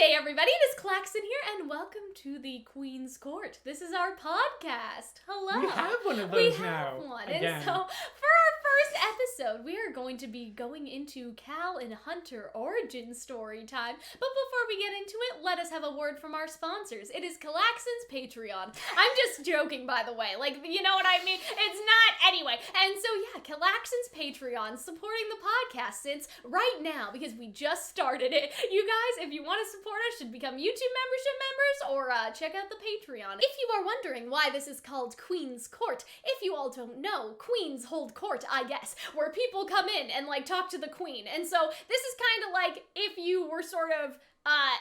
day, everybody. It is Calxiyn here, and welcome to the Queen's Court. This is our podcast. Hello. We have one of those now. We have one. Again. And so, for our first episode, we are going to be going into Cal and Hunter origin story time. But before we get into it, let us have a word from our sponsors. It is Calxyn's Patreon. I'm just joking, by the way. Like, you know what I mean? It's not anyway. And so, yeah, Calxyn's Patreon supporting the podcast since right now, because we just started it. You guys, if you want to support us, should become YouTube membership members or check out the Patreon. If you are wondering why this is called Queen's Court, if you all don't know, queens hold court, I guess, where people come in and like talk to the queen. And so this is kind of like if you were sort of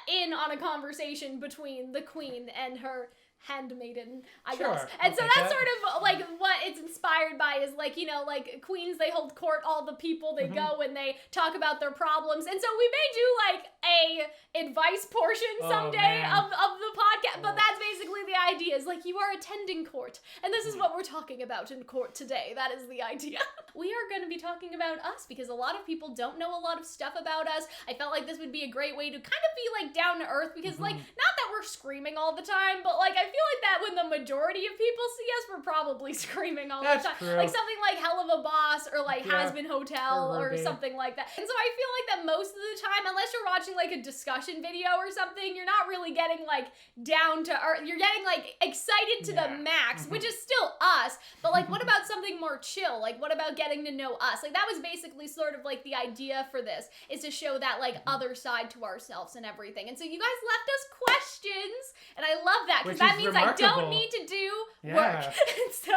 in on a conversation between the queen and her handmaiden, I guess. And so that's sort of like what it's inspired by is like, you know, like queens, they hold court, all the people, they go and they talk about their problems. And so we may do like a advice portion someday of the podcast, but that's basically the idea is like you are attending court. And this is what we're talking about in court today. That is the idea. We are going to be talking about us because a lot of people don't know a lot of stuff about us. I felt like this would be a great way to kind of be like down to earth because like, not that we're screaming all the time, but like I feel like that when the majority of people see us, we're probably screaming all the time. True. Like something like Hell of a Boss or like Has Been Hotel or something like that. And so I feel like that most of the time, unless you're watching like a discussion video or something, you're not really getting like down to earth. You're getting like excited to the max, which is still us. But like, what about something more chill? Like, what about getting to know us? Like that was basically sort of like the idea for this is to show that like other side to ourselves and everything. And so you guys left us questions, and I love that because that means I don't need to do work. And so,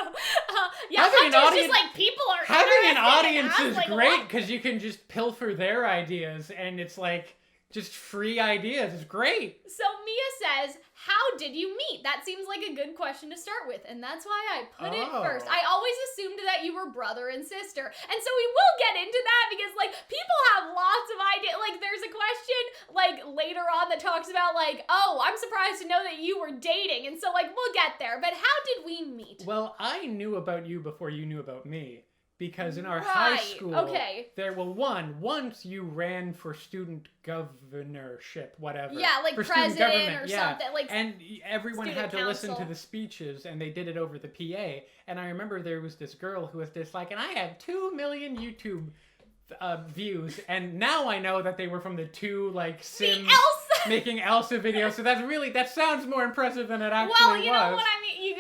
Hunter's just like people are having an audience is like, great because you can just pilfer their ideas, and it's like just free ideas. It's great. So Mia says, how did you meet? That seems like a good question to start with, and that's why I put it first. I always assumed that you were brother and sister, and so we will get into that because, like, people have lots of ideas. Like, there's a question, like, later on that talks about, like, oh, I'm surprised to know that you were dating, and so, like, we'll get there. But how did we meet? Well, I knew about you before you knew about me. Because in our high school, once you ran for student governorship, whatever. Yeah, like for president or something. Like, and everyone had to listen to council. the speeches, and they did it over the PA. And I remember there was this girl who was just like, and I had 2 million YouTube views, and now I know that they were from the 2 like Sims making Elsa videos. So that sounds more impressive than it actually was. Well, you know what I mean. You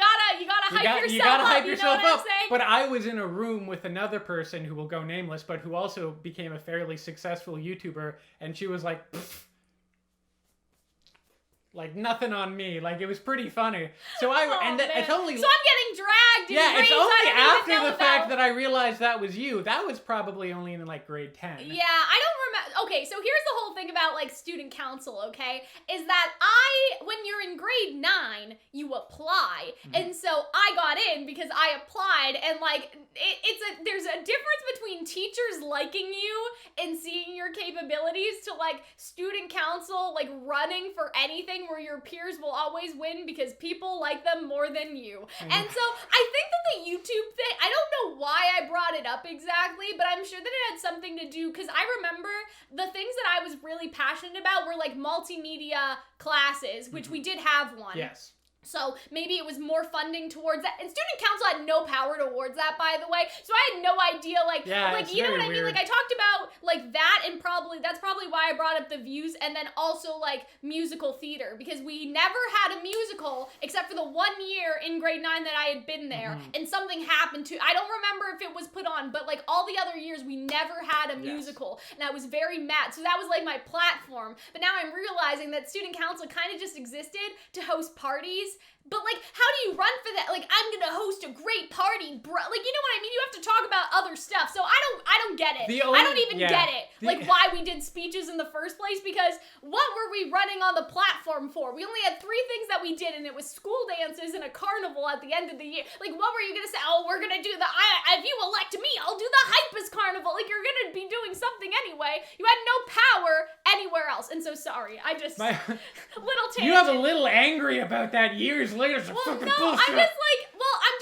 gotta hype yourself up. But I was in a room with another person who will go nameless, but who also became a fairly successful YouTuber, and she was like, pfft. Like nothing on me. Like it was pretty funny. So it's only. So I'm getting dragged. It's only after the fact that I realized that was you. That was probably only in like grade 10. Yeah, I don't remember. Okay, so here's the whole thing about like student council. Okay, is that when you're in grade 9, you apply, and so I got in because I applied, and like there's a difference between teachers liking you and seeing your capabilities to like student council like running for anything where your peers will always win because people like them more than you. And so I think that the YouTube thing, I don't know why I brought it up exactly, but I'm sure that it had something to do because I remember the things that I was really passionate about were like multimedia classes, which we did have one. Yes. So maybe it was more funding towards that. And student council had no power towards that, by the way. So I had no idea, like you know what I mean? Like I talked about like that, and that's probably why I brought up the views, and then also like musical theater, because we never had a musical except for the 1 year in grade 9 that I had been there, and something happened to. I don't remember if it was put on, but like all the other years we never had a musical, and I was very mad. So that was like my platform. But now I'm realizing that student council kind of just existed to host parties. But, like, how do you run for that? Like, I'm gonna host a great party, bro. Like, you know what I mean? You have to talk about other stuff. So I don't get it. I don't even get it. Like, why we did speeches in the first place, because what were we running on the platform for? We only had 3 things that we did, and it was school dances and a carnival at the end of the year. Like, what were you gonna say? Oh, we're gonna do if you elect me, I'll do the Hypest Carnival. Like, you're gonna be doing something anyway. You had no power anywhere else. And so, sorry, little tangent. You have a little angry about that years later. Well, no, I'm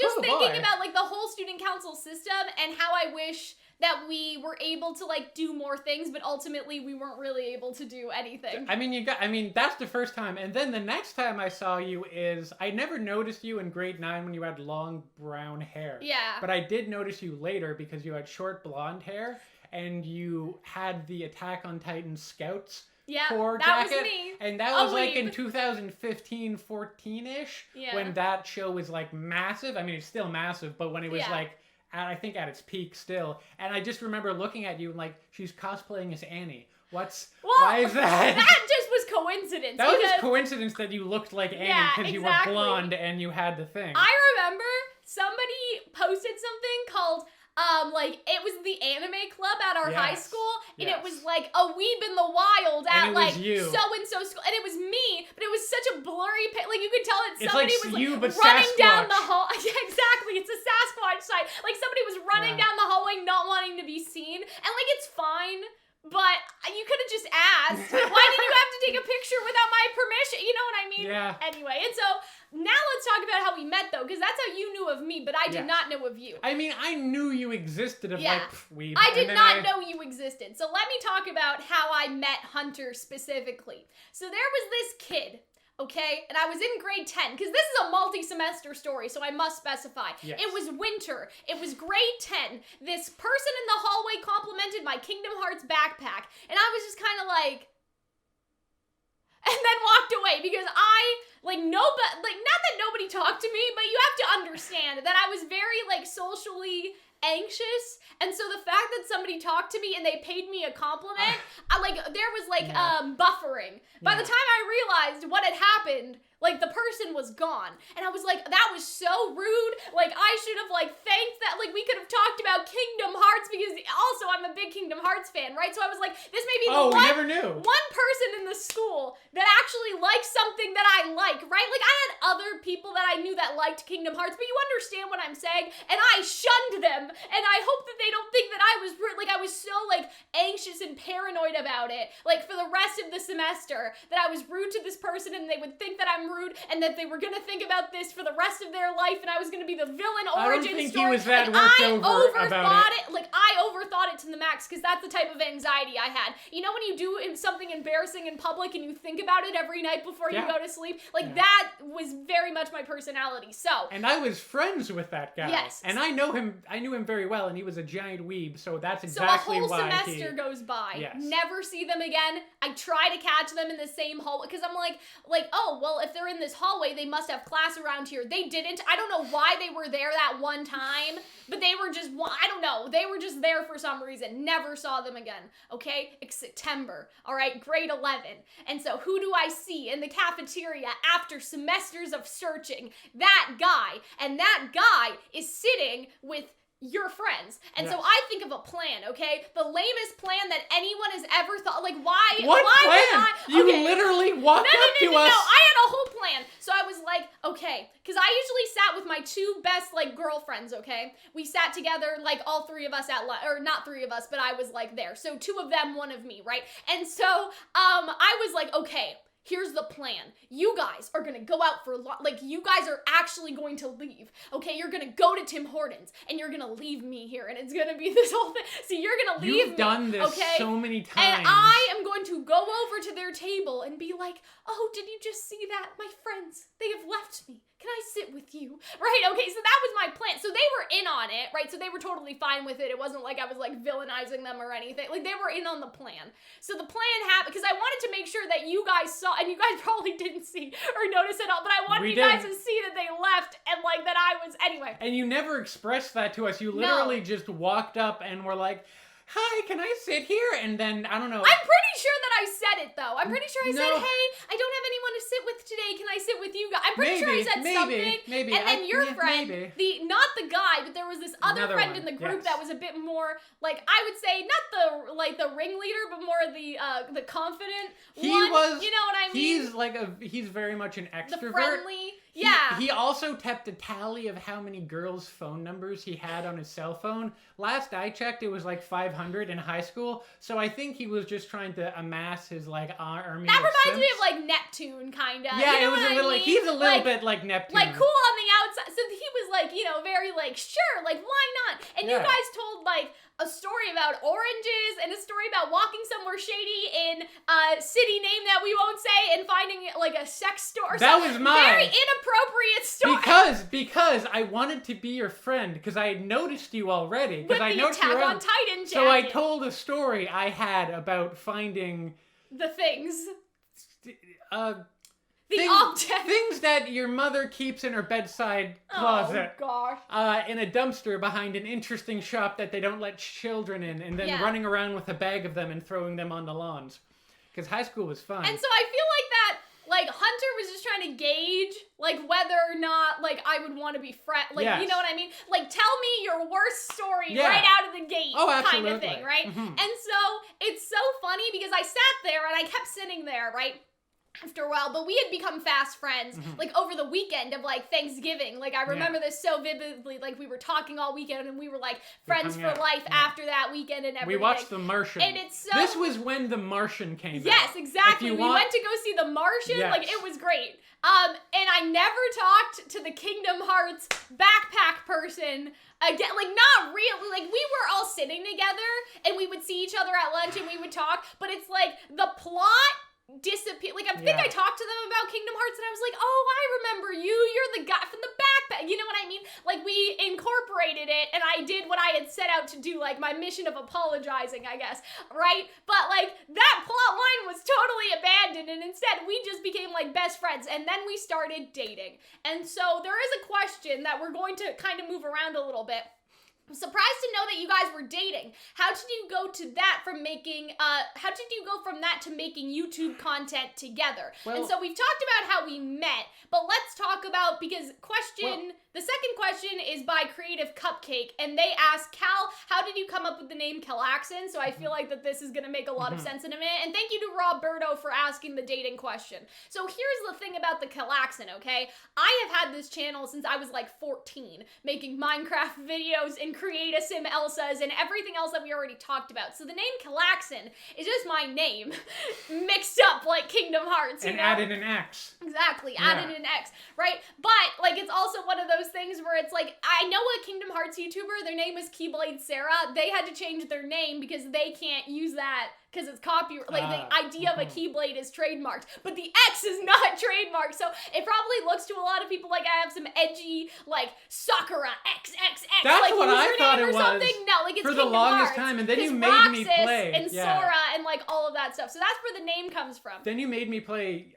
just thinking about like the whole student council system and how I wish that we were able to like do more things, but ultimately we weren't really able to do anything. I mean, that's the first time. And then the next time I saw you is, I never noticed you in grade 9 when you had long brown hair. Yeah. But I did notice you later because you had short blonde hair and you had the Attack on Titan Scouts core jacket. Was me. And that was like in 2015, 14-ish, when that show was like massive. I mean, it's still massive, but when it was like, I think at its peak still. And I just remember looking at you and like, she's cosplaying as Annie. Why is that? That just was coincidence. That was just coincidence that you looked like Annie because you were blonde and you had the thing. I remember somebody posted something called like it was the anime club at our high school, and it was like a weeb in the wild at like so and so school, and it was me, but it was such a blurry like you could tell that somebody was like running down the hall. Yeah, exactly. It's a Sasquatch site. Like somebody was running down the hallway, not wanting to be seen, and like it's fine. But you could have just asked. Why did you have to take a picture without my permission? You know what I mean? Yeah. Anyway, and so now let's talk about how we met, though, because that's how you knew of me, but I did not know of you. I mean, I knew you existed weeb. I did not know you existed. So let me talk about how I met Hunter specifically. So there was this kid. Okay, and I was in grade 10, because this is a multi-semester story, so I must specify. Yes. It was winter. It was grade 10. This person in the hallway complimented my Kingdom Hearts backpack, and I was just kind of like, and then walked away, because not that nobody talked to me, but you have to understand that I was very, like, socially anxious, and so the fact that somebody talked to me and they paid me a compliment, there was buffering. By the time I realized what had happened, like the person was gone, and I was like, that was so rude. Like I should have like thanked that. Like we could have talked about Kingdom Hearts, because also I'm a big Kingdom Hearts fan, right? So I was like, this may be we never knew. One person in the school that actually likes something that I like, right? Like I had other people that I knew that liked Kingdom Hearts, but you understand what I'm saying? And I shunned them, and I hope that they don't think that I was rude. Like I was so like anxious and paranoid about it, like for the rest of the semester, that I was rude to this person and they would think that I'm rude, and that they were gonna think about this for the rest of their life, and I was gonna be the villain origin story. I don't think he was that worked over about it. Like I overthought it to the max, because that's the type of anxiety I had. You know when you do something embarrassing in public and you think about it every night before you go to sleep? Like that was very much my personality. So. And I was friends with that guy. Yes. And I knew him very well, and he was a giant weeb, so that's exactly why. So a whole semester goes by. Yes. Never see them again. I try to catch them in the same hallway, because I'm like, oh, well, if they're in this hallway, they must have class around here. They didn't. I don't know why they were there that one time, but they were just, I don't know. They were just there for some reason. Never saw them again. Okay? It's September. All right? Grade 11. And so who do I see in the cafeteria after semesters of searching? That guy. And that guy is sitting with your friends. And so I think of a plan, okay? The lamest plan that anyone has ever thought. Like, why? What plan? You literally walked up to us. No, I had a whole plan. So I was like, okay, because I usually sat with my two best, like, girlfriends, okay? We sat together, like, all three of us at lunch, or not three of us, but I was, like, there. So two of them, one of me, right? And so, I was like, okay, here's the plan. You guys are gonna go out for you guys are actually going to leave. Okay, you're gonna go to Tim Hortons and you're gonna leave me here, and it's gonna be this whole thing. So you're gonna leave me. You've done this so many times. And I am going to go over to their table and be like, oh, did you just see that? My friends, they have left me. Can I sit with you? Right? Okay, so that was my plan. So they were in on it, right? So they were totally fine with it. It wasn't like I was like villainizing them or anything. Like they were in on the plan. So the plan happened because I wanted to make sure that you guys saw, and you guys probably didn't see or notice at all, but I wanted you guys to see that they left and like that I was, anyway. And you never expressed that to us. You literally just walked up and were like, hi, can I sit here? And then, I don't know. I'm pretty sure that I said it, though. I'm pretty sure I said, hey, I don't have anyone to sit with today. Can I sit with you guys? I'm pretty sure I said something. Maybe. And then your friend, not the guy, but there was this other friend in the group that was a bit more, like, I would say, not the ringleader, but more the confident one. You know what I mean? He's very much an extrovert. The friendly. Yeah. He also kept a tally of how many girls' phone numbers he had on his cell phone. Last I checked, it was like 500 in high school. So I think he was just trying to amass his like army. That reminds me of like Neptune, kind of. Yeah, you know it was a little. I mean? He's a little bit like Neptune. Like cool on the outside. So he was like, very like, sure, like why not? And you guys told like a story about oranges and a story about walking somewhere shady in a city name that we won't say and finding like a sex store. That was mine. Very inappropriate story. Because I wanted to be your friend because I had noticed you already. With I the noticed Attack you on Titan jacket. So I told a story I had about finding the things. Objects. Things that your mother keeps in her bedside closet. Oh, gosh. In a dumpster behind an interesting shop that they don't let children in, and then running around with a bag of them and throwing them on the lawns. Because high school was fun. And so I feel like that, like, Hunter was just trying to gauge, like, whether or not, like, I would want to be you know what I mean? Like, tell me your worst story right out of the gate kind of thing, right? Mm-hmm. And so it's so funny because I sat there and I kept sitting there, right? After a while, but we had become fast friends, like, over the weekend of, like, Thanksgiving. Like, I remember this so vividly. Like, we were talking all weekend, and we were, like, friends for life after that weekend and everything. We watched The Martian. And it's so... This was when The Martian came out. Yes, exactly. We went to go see The Martian. Yes. Like, it was great. And I never talked to the Kingdom Hearts backpack person again. Like, not really. Like, we were all sitting together, and we would see each other at lunch, and we would talk, but it's, like, the plot... disappear. Like, I think I talked to them about Kingdom Hearts and I was like, oh, I remember you. You're the guy from the backpack. You know what I mean? Like, we incorporated it and I did what I had set out to do, like my mission of apologizing, I guess, right? But, like, that plot line was totally abandoned and instead we just became, like, best friends and then we started dating. And so there is a question that we're going to kind of move around a little bit. I'm surprised to know that you guys were dating. How did you go to that from making, how did you go from that to making YouTube content together? Well, and so we've talked about how we met, but let's talk about, because the second question is by Creative Cupcake, and they ask, Cal, how did you come up with the name Calxiyn? So I feel like that this is going to make a lot of sense in a minute. And thank you to Roberto for asking the dating question. So here's the thing about the Calxiyn, okay? I have had this channel since I was like 14, making Minecraft videos and Create a Sim Elsas and everything else that we already talked about. So the name Calxiyn is just my name mixed up like Kingdom Hearts, you know? Added an X. Exactly, added an X, right? But, like, it's also one of those things where it's like, I know a Kingdom Hearts YouTuber, their name is Keyblade Sarah. They had to change their name because they can't use that because it's copyright. Like, the idea of a Keyblade is trademarked, but the X is not trademarked. So it probably looks to a lot of people like I have some edgy, like, Sakura XXX. That's like, what I thought it was. No, like, it's for Kingdom the longest Hearts, time, and then you made me play. And Sora and, like, all of that stuff. So that's where the name comes from. Then you made me play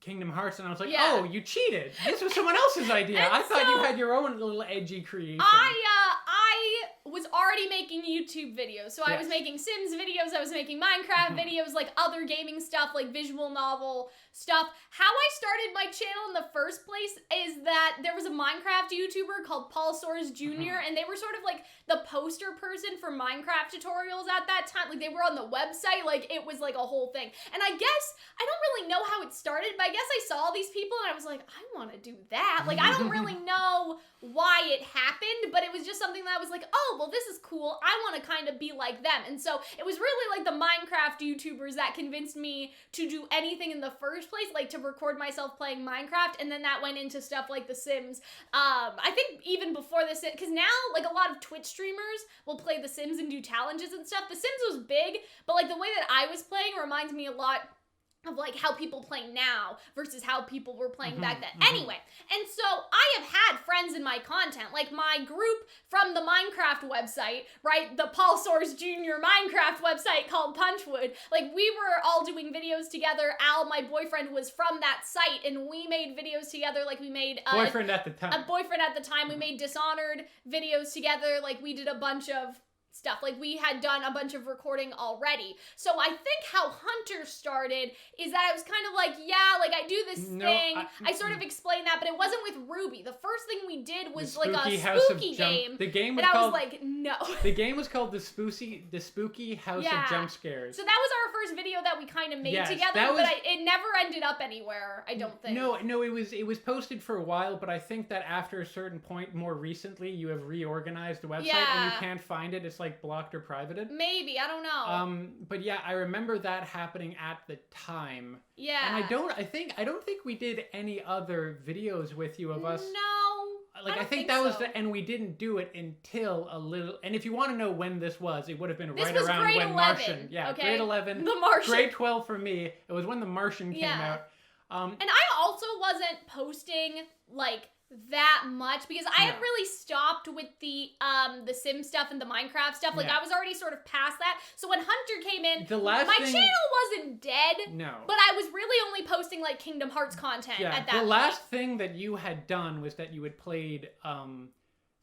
Kingdom Hearts, and I was like, oh, you cheated. This was someone else's idea. I thought you had your own little edgy creation. I was already making YouTube videos. So I was making Sims videos, I was making Minecraft videos, like other gaming stuff, like visual novel stuff. How I started my channel in the first place is that there was a Minecraft YouTuber called Paul Soares Jr. And they were sort of like the poster person for Minecraft tutorials at that time. Like, they were on the website, like, it was like a whole thing. And I guess, I don't really know how it started, but I guess I saw these people and I was like, I want to do that. Like, I don't really know why it happened, but it was just something that I was like, oh, well, this is cool. I want to kind of be like them. And so it was really like the Minecraft YouTubers that convinced me to do anything in the first place, like to record myself playing Minecraft, and then that went into stuff like The Sims. I think even before The Sims, because now, like, a lot of Twitch streamers will play The Sims and do challenges and stuff. The Sims was big, but, like, the way that I was playing reminds me a lot of, like, how people play now versus how people were playing back then. Anyway, and so I have had friends in my content, like my group from the Minecraft website, right? The Paul Soares Jr. Minecraft website called Punchwood. Like, we were all doing videos together. Al, my boyfriend, was from that site, and we made videos together. Like, we made boyfriend at the time. A boyfriend at the time. We made Dishonored videos together. Like, we did a bunch of stuff. Like, we had done a bunch of recording already. So I think how Hunter started is that I was kind of like, yeah, like, I do this thing. I sort of explained that, but it wasn't with Ruby. The first thing we did was like a spooky game. The game was and called, I was like, no. The game was called the Spooky House of Jump Scares. So that was our first video that we kind of made together, but it never ended up anywhere, I don't think. No, it was posted for a while, but I think that after a certain point, more recently, you have reorganized the website and you can't find it. It's like blocked or privated. Maybe, I don't know. But yeah, I remember that happening at the time. Yeah. And I don't think we did any other videos with you of us. No. Like, I think that was and we didn't do it until a little, and if you want to know when this was, it would have been right around when 11, Martian. Yeah, okay? grade 11. The Martian. Grade 12 for me. It was when The Martian came out. And I also wasn't posting, like, that much because I had really stopped with the Sim stuff and the Minecraft stuff. Like, I was already sort of past that. So when Hunter came in, my channel wasn't dead. No. But I was really only posting, like, Kingdom Hearts content at that point. The last thing that you had done was that you had played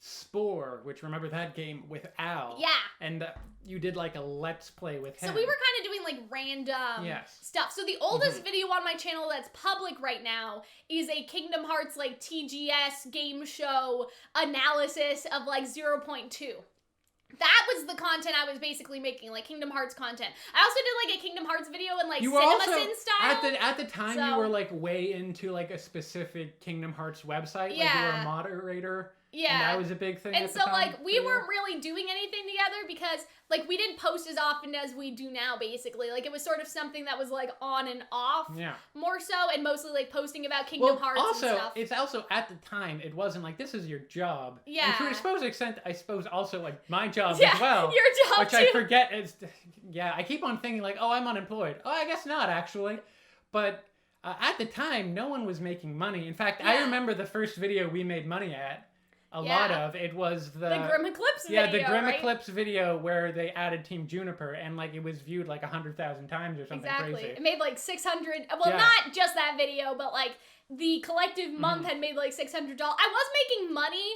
Spore, which, remember that game, with Al. Yeah. And you did, like, a Let's Play with him. So we were kind of doing, like, random stuff. So the oldest video on my channel that's public right now is a Kingdom Hearts, like, TGS game show analysis of, like, 0.2. That was the content I was basically making, like, Kingdom Hearts content. I also did, like, a Kingdom Hearts video in, like, CinemaSin style. At the time, you were, like, way into, like, a specific Kingdom Hearts website. Yeah. Like, you were a moderator. Yeah. And that was a big thing at the time. And so, like, we weren't really doing anything together because, like, we didn't post as often as we do now, basically. Like, it was sort of something that was, like, on and off. Yeah. More so, and mostly, like, posting about Kingdom Hearts and stuff. It's also, at the time, it wasn't like, this is your job. Yeah. And to a extent, I suppose also, like, my job as well. Your job, which I forget is, I keep on thinking, like, oh, I'm unemployed. Oh, I guess not, actually. But at the time, no one was making money. In fact, I remember the first video we made money at. A lot of it was the Grim Eclipse video. Yeah, the Grim Eclipse video where they added Team Juniper and like it was viewed like 100,000 times or something crazy. It made like 600. Well, not just that video, but like the collective month had made like $600. I was making money,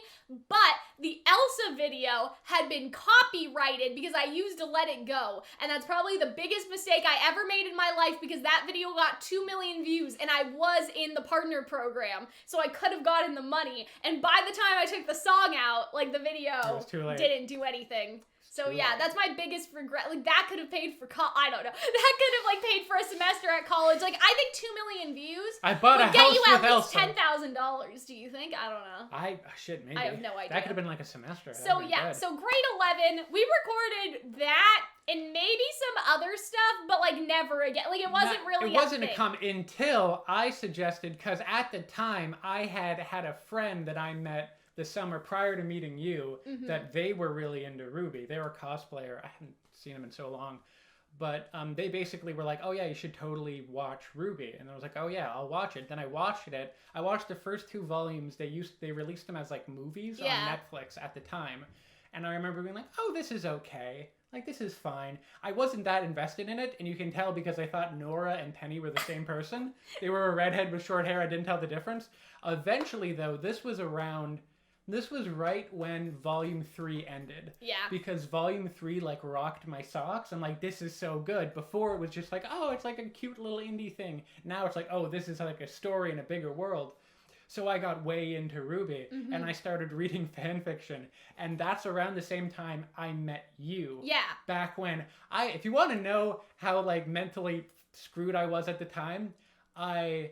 but the Elsa video had been copyrighted because I used to Let It Go. And that's probably the biggest mistake I ever made in my life because that video got 2 million views and I was in the partner program. So I could have gotten the money. And by the time I took the song out, like the video didn't do anything. So yeah, that's my biggest regret. Like that could have paid for I don't know. That could have like paid for a semester at college. Like I think 2 million views I bought a would house get you with at least Elsa. $10,000. Do you think? I don't know. Shit, maybe. I have no idea. That could have been like a semester. So yeah, so grade 11, we recorded that and maybe some other stuff, but like never again. Like it wasn't really. It wasn't a come until I suggested because at the time I had a friend that I met the summer prior to meeting you that they were really into RWBY. They were a cosplayer. I hadn't seen them in so long. But they basically were like, oh yeah, you should totally watch RWBY. And I was like, oh yeah, I'll watch it. Then I watched it. I watched the first 2 volumes. They released them as like movies on Netflix at the time. And I remember being like, oh, this is okay. Like, this is fine. I wasn't that invested in it, and you can tell because I thought Nora and Penny were the same person. They were a redhead with short hair. I didn't tell the difference. Eventually, though, this was right when Volume 3 ended. Yeah. Because Volume 3, like, rocked my socks. I'm like, this is so good. Before, it was just like, oh, it's like a cute little indie thing. Now it's like, oh, this is like a story in a bigger world. So I got way into RWBY, and I started reading fan fiction. And that's around the same time I met you. Yeah. Back when if you want to know how, like, mentally screwed I was at the time, I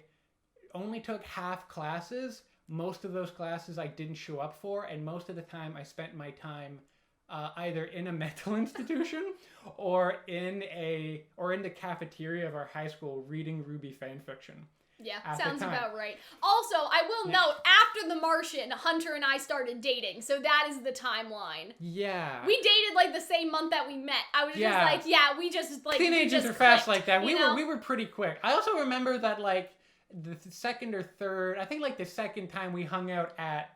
only took half classes. Most of those classes I didn't show up for, and most of the time I spent my time either in a mental institution or in the cafeteria of our high school reading RWBY fan fiction. Yeah, sounds about right. Also, I will note, after The Martian, Hunter and I started dating, so that is the timeline. Yeah. We dated, like, the same month that we met. I was just like, we just, like, teenagers are fast like that. We were pretty quick. I also remember that, like, the second or third, I think, like, the second time we hung out at,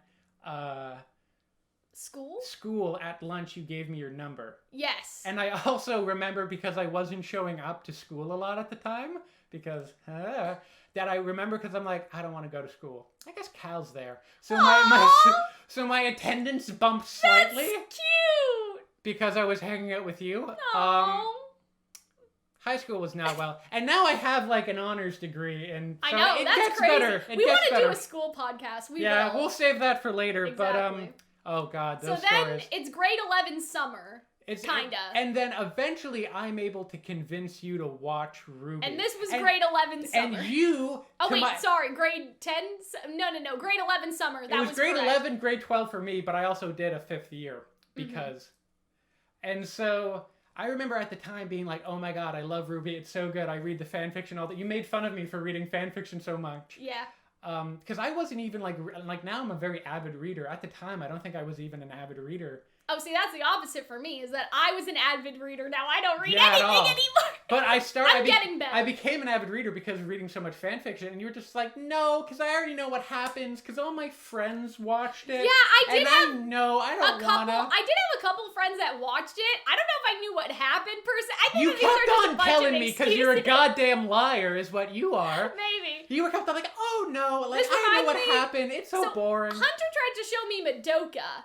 School at lunch, you gave me your number. Yes. And I also remember, because I wasn't showing up to school a lot at the time, that I remember because I'm like, I don't want to go to school. I guess Cal's there. So my attendance bumped slightly. That's cute! Because I was hanging out with you. Aww. High school was not well. And now I have like an honors degree. And so I know, it that's gets crazy. Better. We want to do a school podcast. We'll save that for later. Exactly. But, oh God, those stories. So then stories. it's grade 11 summer. Kinda. And then eventually I'm able to convince you to watch RWBY. And this was grade 11 summer. And you... Oh wait, sorry, grade 10? No, grade 11 summer. That was grade correct. 11, grade 12 for me, but I also did a 5th year because... And so I remember at the time being like, oh my God, I love RWBY. It's so good. I read the fan fiction all that. You made fun of me for reading fan fiction so much. Yeah. because I wasn't even like now I'm a very avid reader. At the time, I don't think I was even an avid reader. Oh, see, that's the opposite for me, is that I was an avid reader. Now I don't read Yeah, anything at all. anymore. But I'm getting better. I became an avid reader because of reading so much fan fiction, and you were just like, no, because I already know what happens, because all my friends watched it. Yeah, I did and have I know, I don't wanna. I did have a couple friends that watched it. I don't know if I knew what happened per se. I think You that these are kept just a on bunch telling of me because you're a excuses. goddamn liar, is what you are. Maybe. You were kept on like, oh no, like This I know what reminds me- happened. It's so boring. Hunter tried to show me Madoka.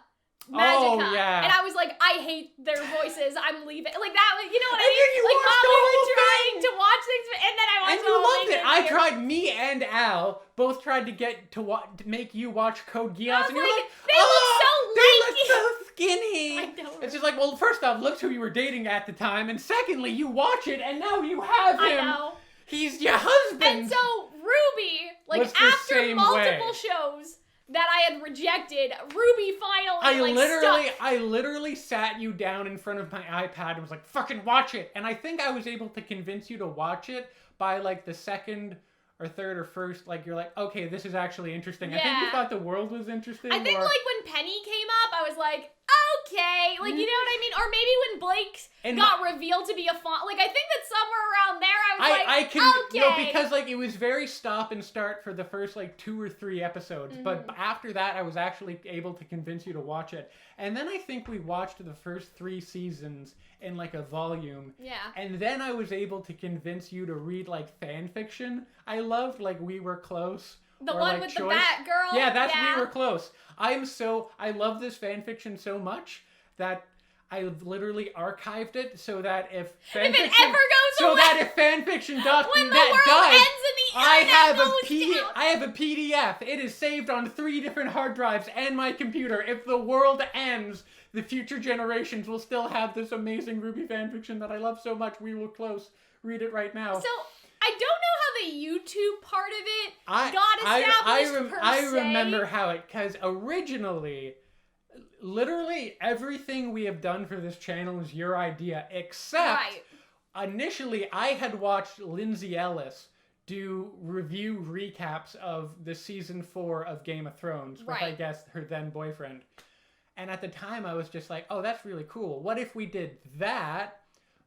Magica. Oh, yeah. And I was like, I hate their voices. I'm leaving. Like that, you know what I And mean? then you Like watched while the we whole were trying thing. to watch things, and then I watched And the you whole loved thing. it. I tried. Me and Al both tried to get to make you watch Code Geass, and you're like, like, they look so they lanky." look so skinny. I know. It's just like, well, first off, look who you were dating at the time, and secondly, you watch it, and now you have him. I know. He's your husband. And so Ruby, like Was the after same multiple way. shows that I had rejected, Ruby finally I literally sat you down in front of my iPad and was like, fucking watch it. And I think I was able to convince you to watch it by like the second or third or first, like you're like, okay, this is actually interesting. I think you Yeah. thought the world was interesting. I think or... like when Penny came up, I was like, okay, like you know what I mean? Or maybe when Blake And got revealed to be a fawn, like I think that somewhere around there I was I like, can okay. no, because like it was very stop and start for the first like 2 or 3 episodes, but Mm-hmm. after that I was actually able to convince you to watch it. And then I think we watched the first 3 seasons in like a volume. Yeah. And then I was able to convince you to read like fan fiction. I loved like We Were Close. The or, one like, with Choice. the Batgirl. Yeah, that's We Were Close. I love this fan fiction so much that I literally archived it so that if fan If it fiction, ever goes so away, that if fanfiction.net when the world dies, ends and the internet goes down. I have a PDF. It is saved on 3 different hard drives and my computer. If the world ends, the future generations will still have this amazing Ruby fanfiction that I love so much. We Were Close. Read it right now. So I don't know how the YouTube part of it I got established per I se. remember how it, because originally, literally everything we have done for this channel is your idea, except initially I had watched Lindsay Ellis do review recaps of the season 4 of Game of Thrones with, I guess, her then boyfriend. And at the time I was just like, oh, that's really cool. What if we did that,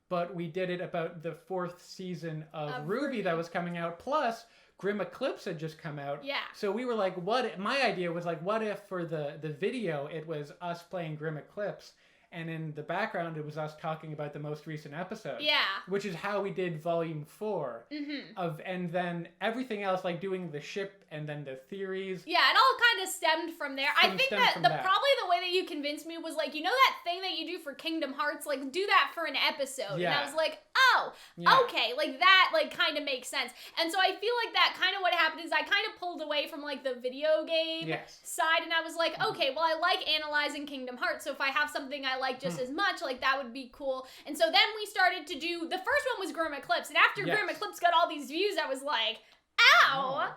but we did it about the 4th season of Ruby that was coming out, plus Grim Eclipse had just come out. Yeah. So we were like, my idea was like, what if for the video, it was us playing Grim Eclipse, and in the background, it was us talking about the most recent episode. Yeah. Which is how we did Volume 4. Mm-hmm. And then everything else, like doing the ship and then the theories. Yeah, it all kind of stemmed from there. I think that from the that. probably the way that you convinced me was like, you know that thing that you do for Kingdom Hearts? Like, do that for an episode. Yeah. And I was like, oh, Yeah. okay. Like, that, like, kind of makes sense. And so I feel like that kind of what happened is I kind of pulled away from, like, the video game side. And I was like, okay, well, I like analyzing Kingdom Hearts. So if I have something I like just as much, like, that would be cool. And so then we started to do, the first one was Grim Eclipse. And after Grim Eclipse got all these views, I was like, ow.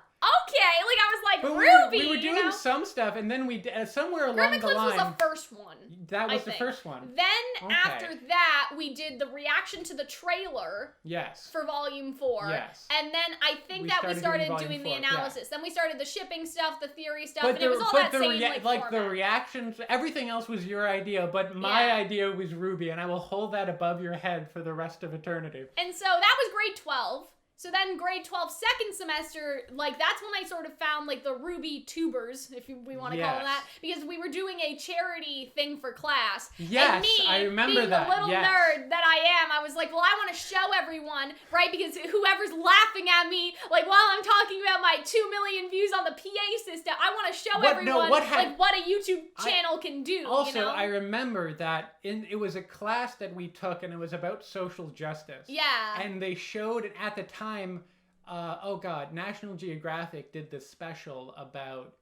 Okay, like I was like, But Ruby, we were doing you know? some stuff, and then we somewhere Grim along the Eclipse line. was the first one. That was I the think. first one. Then after that, we did the reaction to the trailer Yes. for Volume 4. Yes. And then I think We that we started started doing doing the Volume 4, analysis. Then we started the shipping stuff, the theory stuff, But and it was all that the same like the format. reactions, everything else was your idea, but my idea was Ruby, and I will hold that above your head for the rest of eternity. And so that was grade 12. So then grade 12 second semester, like that's when I sort of found like the Ruby tubers, if we want to call them that, because we were doing a charity thing for class. Yes, and me, I remember being that. the little Yes. nerd that I am, I was like, well, I want to show everyone, right? Because whoever's laughing at me, like while I'm talking about my 2 million views on the PA system, I want to show everyone what a YouTube channel can do. Also, you know? I remember that it was a class that we took, and it was about social justice. Yeah. And they showed at the time, National Geographic did this special about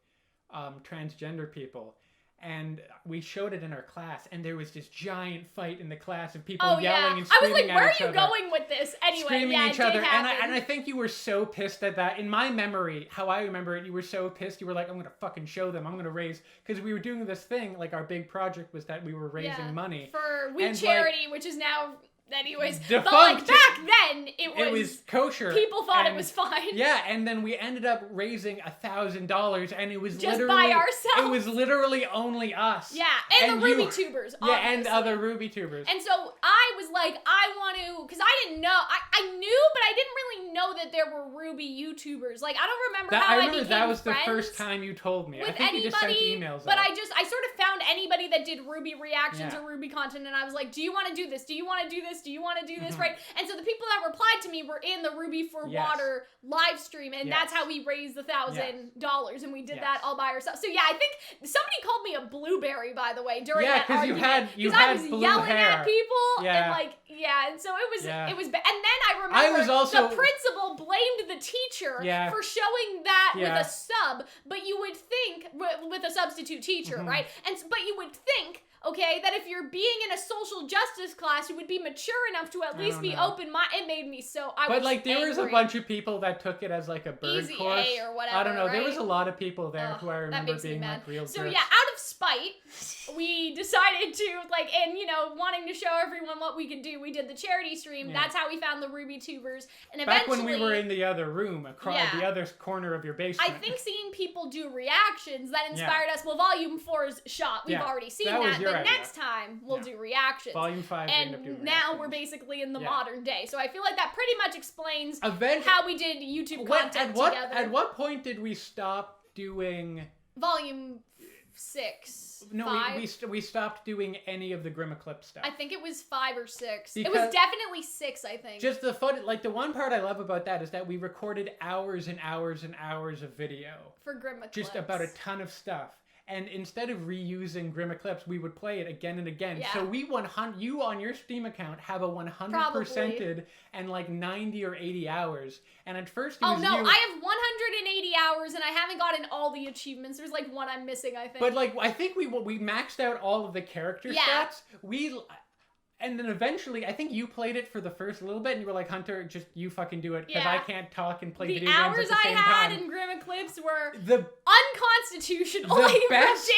transgender people. And we showed it in our class, and there was this giant fight in the class of people yelling and screaming at each other. I was like, where are you going with this? Anyway, screaming at each other. Happen. And I think you were so pissed at that. In my memory, how I remember it, you were so pissed. You were like, I'm going to fucking show them. I'm going to raise... Because we were doing this thing, like our big project was that we were raising money. For We Charity, which is now anyways, defunct. but like back then, it was kosher. People thought it was fine. Yeah, and then we ended up raising $1,000, and it was just literally by ourselves. It was literally only us. Yeah, and the Ruby tubers. Yeah, and other Ruby tubers. And so I was like, I want to, because I didn't know, I knew, but I didn't really know that there were Ruby YouTubers. Like, I don't remember how I became that was friends the first time you told me. with I think anybody, you just sent emails but out. I sort of found anybody that did Ruby reactions Yeah. or Ruby content, and I was like, do you want to do this? Do you want to do this? Do you want to do this? Right? And so the people that replied to me were in the Ruby for Water live stream, and that's how we raised the $1,000, and we did that all by ourselves. So yeah, I think somebody called me a blueberry, by the way, during that argument. Because I was yelling hair. at people, Yeah. and like, and so it was bad. And then I remember I was also, the principal blamed the teacher for showing that with a sub, but you would think, with a substitute teacher, right? But you would think, okay, that if you're being in a social justice class, you would be mature enough to at least be open-minded. It made me so, But like, there was a bunch of people that took it as like a bird Easy course. A or whatever, I don't know. right? There was a lot of people there who I remember being mad. like real So jerks. yeah, out of spite, we decided to like, and you know, wanting to show everyone what we could do, we did the charity stream. Yeah. That's how we found the Ruby tubers. And eventually, back when we were in the other room, across the other corner of your basement. I think seeing people do reactions that inspired us. Well, Volume 4's shot. We've already seen that. But idea. next time we'll do reactions. Volume 5. And now we're basically in the modern day. So I feel like that pretty much explains how we did YouTube content together. At what point did we stop doing Volume 6? No, 5? we stopped doing any of the Grimmaclip stuff. I think it was 5 or 6. Because it was definitely 6, I think. Just the fun, like the one part I love about that is that we recorded hours and hours and hours of video for Grimmaclips. Just about a ton of stuff. And instead of reusing Grimmaclips, we would play it again and again. Yeah. So you on your Steam account have a 100%ed and like 90 or 80 hours. And at first it was I have 180 hours and I haven't gotten all the achievements. There's like one I'm missing, I think. But like, I think we maxed out all of the character stats. And then eventually, I think you played it for the first little bit, and you were like, Hunter, just you fucking do it, because I can't talk and play video games at the same time. The hours I had in Grimmaclips were unconstitutional, ridiculous.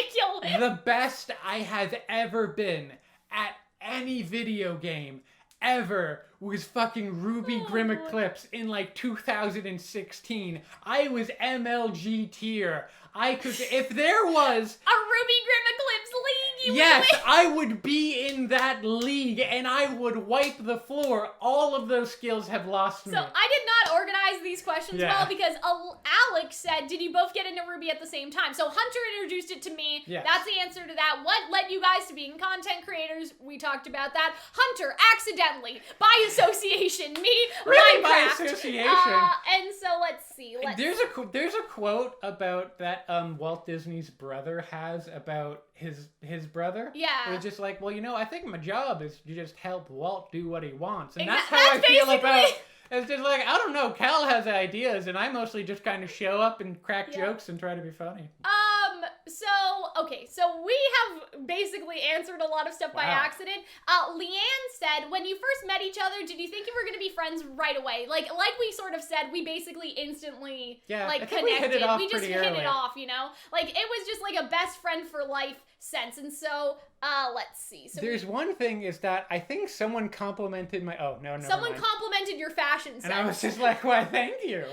The best I have ever been at any video game ever was fucking Ruby Grimmaclips in like 2016. I was MLG tier. If there was a Ruby Grimmaclips league, I would be in that league and I would wipe the floor. All of those skills have lost me. So I did not organize these questions well because Alex said, did you both get into Ruby at the same time? So Hunter introduced it to me. Yes. That's the answer to that. What led you guys to being content creators? We talked about that. Hunter, accidentally, by association, me, really, Minecraft. by association. And so let's see. There's a quote about that Walt Disney's brother has about his brother. Yeah. It's just like, well, you know, I think my job is to just help Walt do what he wants. And that's how that's I feel about... It's just like, I don't know, Cal has ideas, and I mostly just kind of show up and crack jokes and try to be funny. So we have basically answered a lot of stuff by accident. Leanne said, when you first met each other, did you think you were going to be friends right away? Like we sort of said, we basically instantly connected. We hit it off we just pretty hit early. it off, you know? Like, it was just like a best friend for life sense. And so, let's see. So there's one thing is that I think someone complimented my... Oh, no, someone complimented your fashion sense. And I was just like, why, thank you.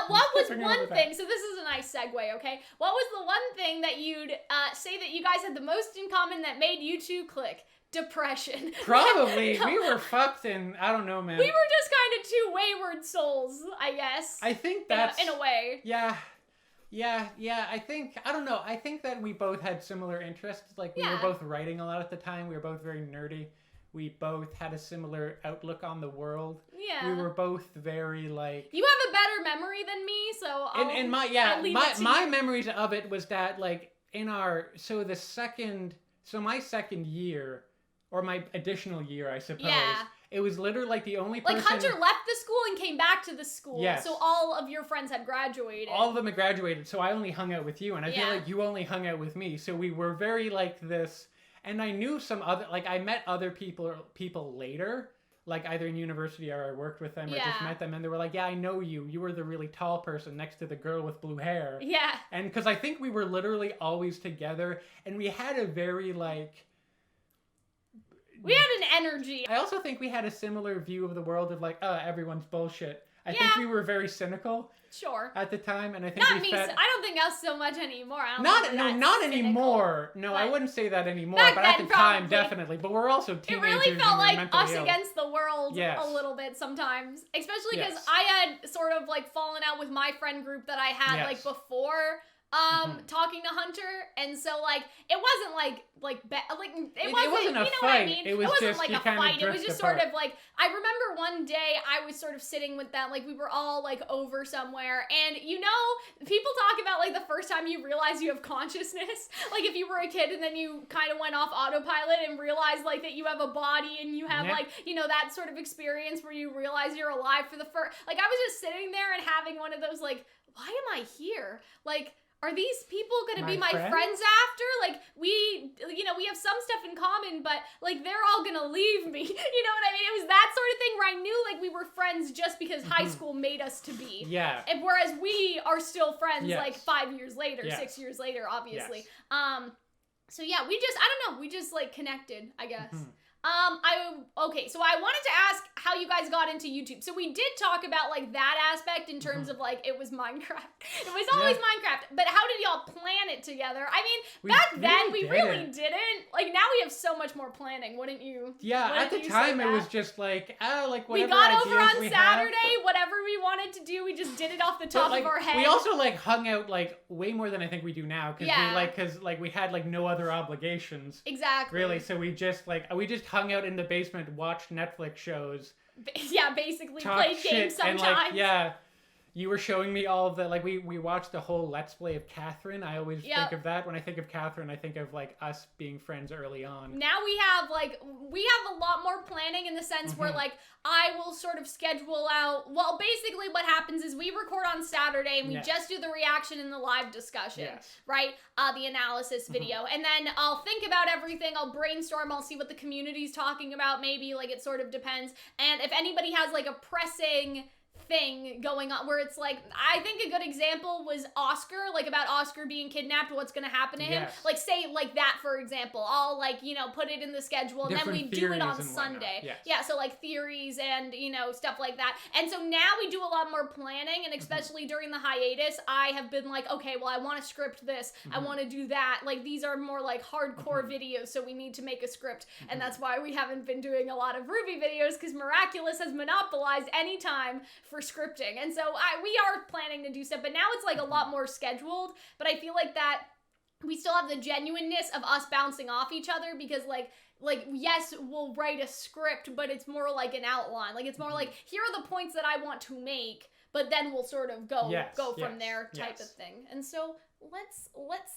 What was one thing, so this is a nice segue, okay? What was the one thing that you'd say that you guys had the most in common that made you two click? Depression. Probably. We were fucked and I don't know, man. We were just kind of two wayward souls, I guess. I think that's... In a way. Yeah, I don't know. I think that we both had similar interests. Like, we were both writing a lot at the time. We were both very nerdy. We both had a similar outlook on the world. Yeah. We were both very, like... You have a better memory than me, so my memories of it was that, like, my second year, or my additional year, I suppose, it was literally, like, the only person... Like, Hunter left the school and came back to the school. Yes. So all of your friends had graduated. All of them had graduated, so I only hung out with you, and I feel like you only hung out with me. So we were very, like, this... And I knew some other... Like, I met other people later, like, either in university or I worked with them or just met them, and they were like, yeah, I know you. You were the really tall person next to the girl with blue hair. Yeah. And because I think we were literally always together, and we had a very, like... We had an energy. I also think we had a similar view of the world of like, oh, everyone's bullshit. I think we were very cynical. Sure. At the time, and I think not me. I don't think us so much anymore. Not anymore. No, I wouldn't say that anymore. Back but then, at the time, definitely. But we're also teenagers. It really felt like us ill. against the world a little bit sometimes, especially because I had sort of like fallen out with my friend group that I had like before. Talking to Hunter, and so like it wasn't like it wasn't a you know fight. what I mean? It wasn't just like a fight. It was just apart. sort of like I remember one day I was sort of sitting with them, like we were all like over somewhere, and you know, people talk about like the first time you realize you have consciousness, like if you were a kid and then you kind of went off autopilot and realized like that you have a body and you have like, you know, that sort of experience where you realize you're alive for the first, like I was just sitting there and having one of those like, why am I here? Like, are these people gonna be my friends after? Like, we have some stuff in common, but, like, they're all gonna leave me. You know what I mean? It was that sort of thing where I knew, like, we were friends just because high school made us to be. Yeah. And whereas we are still friends, like, 5 years later, 6 years later, obviously. Yes. So, yeah, we just, like, connected, I guess. Okay, so I wanted to ask how you guys got into YouTube. So we did talk about like that aspect in terms of like it was Minecraft. It was always Minecraft. But how did y'all plan it together? I mean, back then we really didn't. Like now we have so much more planning, wouldn't you? Yeah, at the time it was just like like whatever. We got over on Saturday, whatever we wanted to do, we just did it off the top of our head. We also like hung out like way more than I think we do now because we had like no other obligations. Exactly. Really, so we just hung out in the basement, watched Netflix shows. Yeah, basically played games sometimes. And like, you were showing me all of the, like, we watched the whole Let's Play of Catherine. I always think of that. When I think of Catherine, I think of, like, us being friends early on. Now we have a lot more planning in the sense where, like, I will sort of schedule out, well, basically what happens is we record on Saturday and we just do the reaction and the live discussion, right? The analysis video. And then I'll think about everything, I'll brainstorm, I'll see what the community's talking about, maybe, like, it sort of depends. And if anybody has, like, a pressing thing going on where it's like, I think a good example was Oscar, like about Oscar being kidnapped, what's gonna happen to him, like say like that for example, I'll like, you know, put it in the schedule and then we do it on Sunday. So like theories and, you know, stuff like that. And so now we do a lot more planning, and especially during the hiatus I have been like, okay, well I want to script this, I want to do that, like these are more like hardcore videos, so we need to make a script, and that's why we haven't been doing a lot of RWBY videos, because Miraculous has monopolized any time for scripting. And so we are planning to do stuff, but now it's like a lot more scheduled, but I feel like that we still have the genuineness of us bouncing off each other, because like yes, we'll write a script, but it's more like an outline, like it's more like, here are the points that I want to make, but then we'll sort of go from there type of thing. And so let's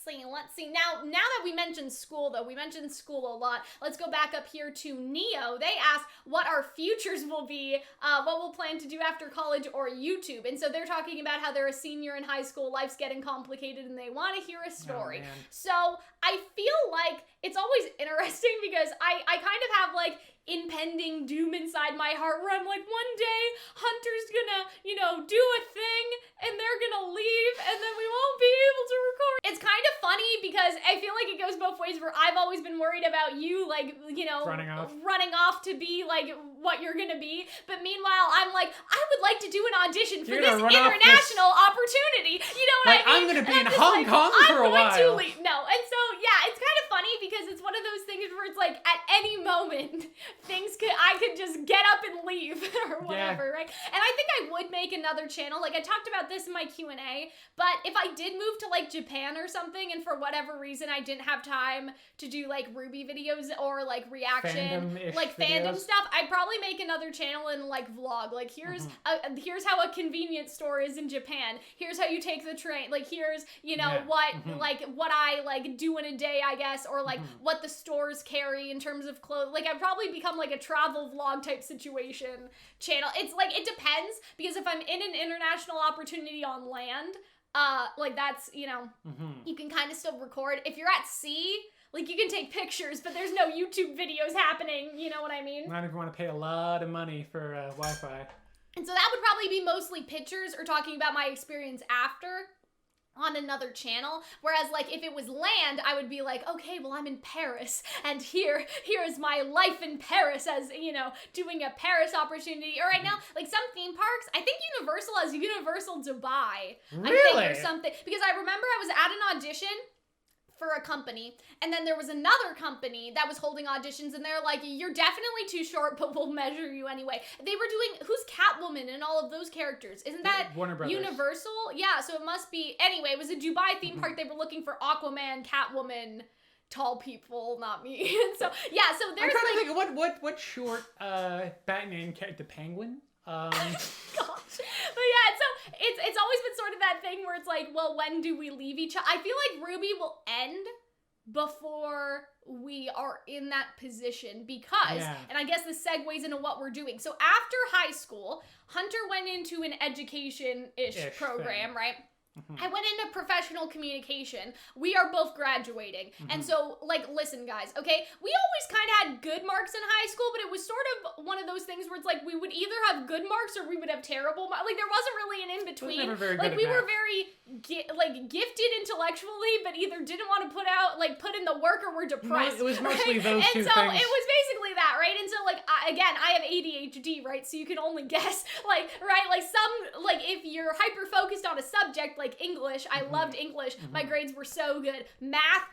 see. Now that we mentioned school, though, we mentioned school a lot. Let's go back up here to Neo. They asked what our futures will be, what we'll plan to do after college or YouTube. And so they're talking about how they're a senior in high school, life's getting complicated, and they want to hear a story. So I feel like it's always interesting because I kind of have like impending doom inside my heart where I'm like, one day Hunter's gonna, you know, do a thing and they're gonna leave and then we won't be able to record. It's kind of funny because I feel like it goes both ways, where I've always been worried about you, like, you know, running off to be like what you're gonna be, but meanwhile I'm like, I would like to do an audition for this international opportunity, you know what I mean? I'm gonna be in Hong Kong for a while. No, and so yeah, it's kind of funny because it's one of those things where it's like at any moment I could just get up and leave or whatever, right? And I think I would make another channel. Like I talked about this in my Q&A, but if I did move to like Japan or something and for whatever reason I didn't have time to do like RWBY videos or like reaction, like fandom stuff, I'd probably make another channel and like vlog. Like here's how a convenience store is in Japan. Here's how you take the train. Like here's, you know, what I like do in a day, I guess, or like what the stores carry in terms of clothes. Like I'd probably become like a travel vlog type situation channel. It's like, it depends, because if I'm in an international opportunity on land, like that's, you know, you can kind of still record. If you're at sea, like you can take pictures, but there's no YouTube videos happening, you know what I mean? Not if you want to pay a lot of money for Wi-Fi. And so that would probably be mostly pictures or talking about my experience after. on another channel, whereas like if it was land, I would be like, okay, well I'm in Paris, and here is my life in Paris as, you know, doing a Paris opportunity. Or right now, like some theme parks, I think Universal has Universal Dubai. Really? I think, or something. Because I remember I was at an audition for a company, and then there was another company that was holding auditions, and they're like, you're definitely too short, but we'll measure you anyway. They were doing, who's Catwoman and all of those characters? Isn't that Warner Brothers. Universal? Yeah, so it must be, anyway, it was a Dubai theme park. They were looking for Aquaman, Catwoman, tall people, not me. And so, yeah, so there's I'm trying to think, what short Batman character, the Penguin? Gosh. But yeah, so it's always been sort of that thing where it's like, well, when do we leave each other? I feel like RWBY will end before we are in that position because, and I guess this segues into what we're doing. So after high school, Hunter went into an education-ish program, thing. Right? I went into professional communication. We are both graduating. And so, like, listen, guys, okay? We always kind of had good marks in high school, but it was sort of one of those things where it's like we would either have good marks or we would have terrible marks. Like, there wasn't really an in-between. Never very like, good we at were math. very, gifted intellectually, but either didn't want to put in the work or were depressed. It was mostly those two and so things. it was basically that, right? And so, like, again, I have ADHD, right? So you can only guess, right? Like, if you're hyper-focused on a subject, like English, I loved English. My grades were so good. Math,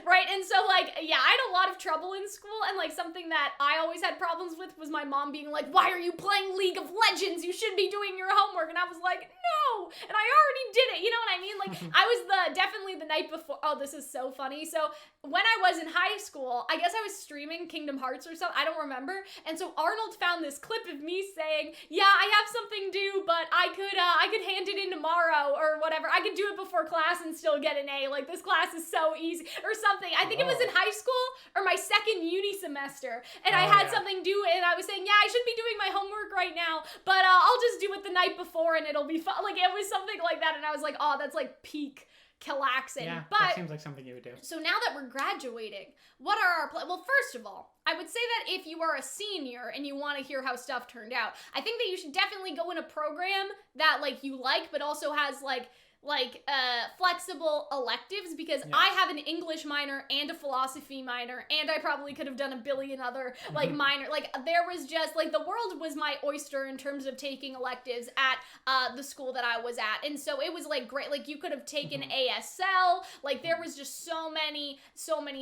right? And so, like, yeah, I had a lot of trouble in school, and, like, something that I always had problems with was my mom being like, why are you playing League of Legends? You should be doing your homework. And I was like, no, and I already did it. You know what I mean? Like, I was definitely the night before. Oh, this is so funny. So when I was in high school, I guess I was streaming Kingdom Hearts or something. I don't remember. And so Arnold found this clip of me saying, yeah, I have something due, but I could hand it in tomorrow or whatever. I could do it before class and still get an A. Like, this class is so easy or something. I think it was in high school or my second uni semester. And I had something due, and I was saying, yeah, I should be doing my homework right now, but I'll just do it the night before and it'll be fun. Like, it was something like that. And I was like, oh, that's like peak Calxiyn. Yeah, but that seems like something you would do. So now that we're graduating, what are our plans? Well, first of all, I would say that if you are a senior and you want to hear how stuff turned out, I think that you should definitely go in a program that, like, you like, but also has flexible electives, because I have an English minor and a philosophy minor, and I probably could have done a billion other minor. Like, there was just, like, the world was my oyster in terms of taking electives at the school that I was at. And so it was, like, great. Like, you could have taken ASL. Like, there was just so many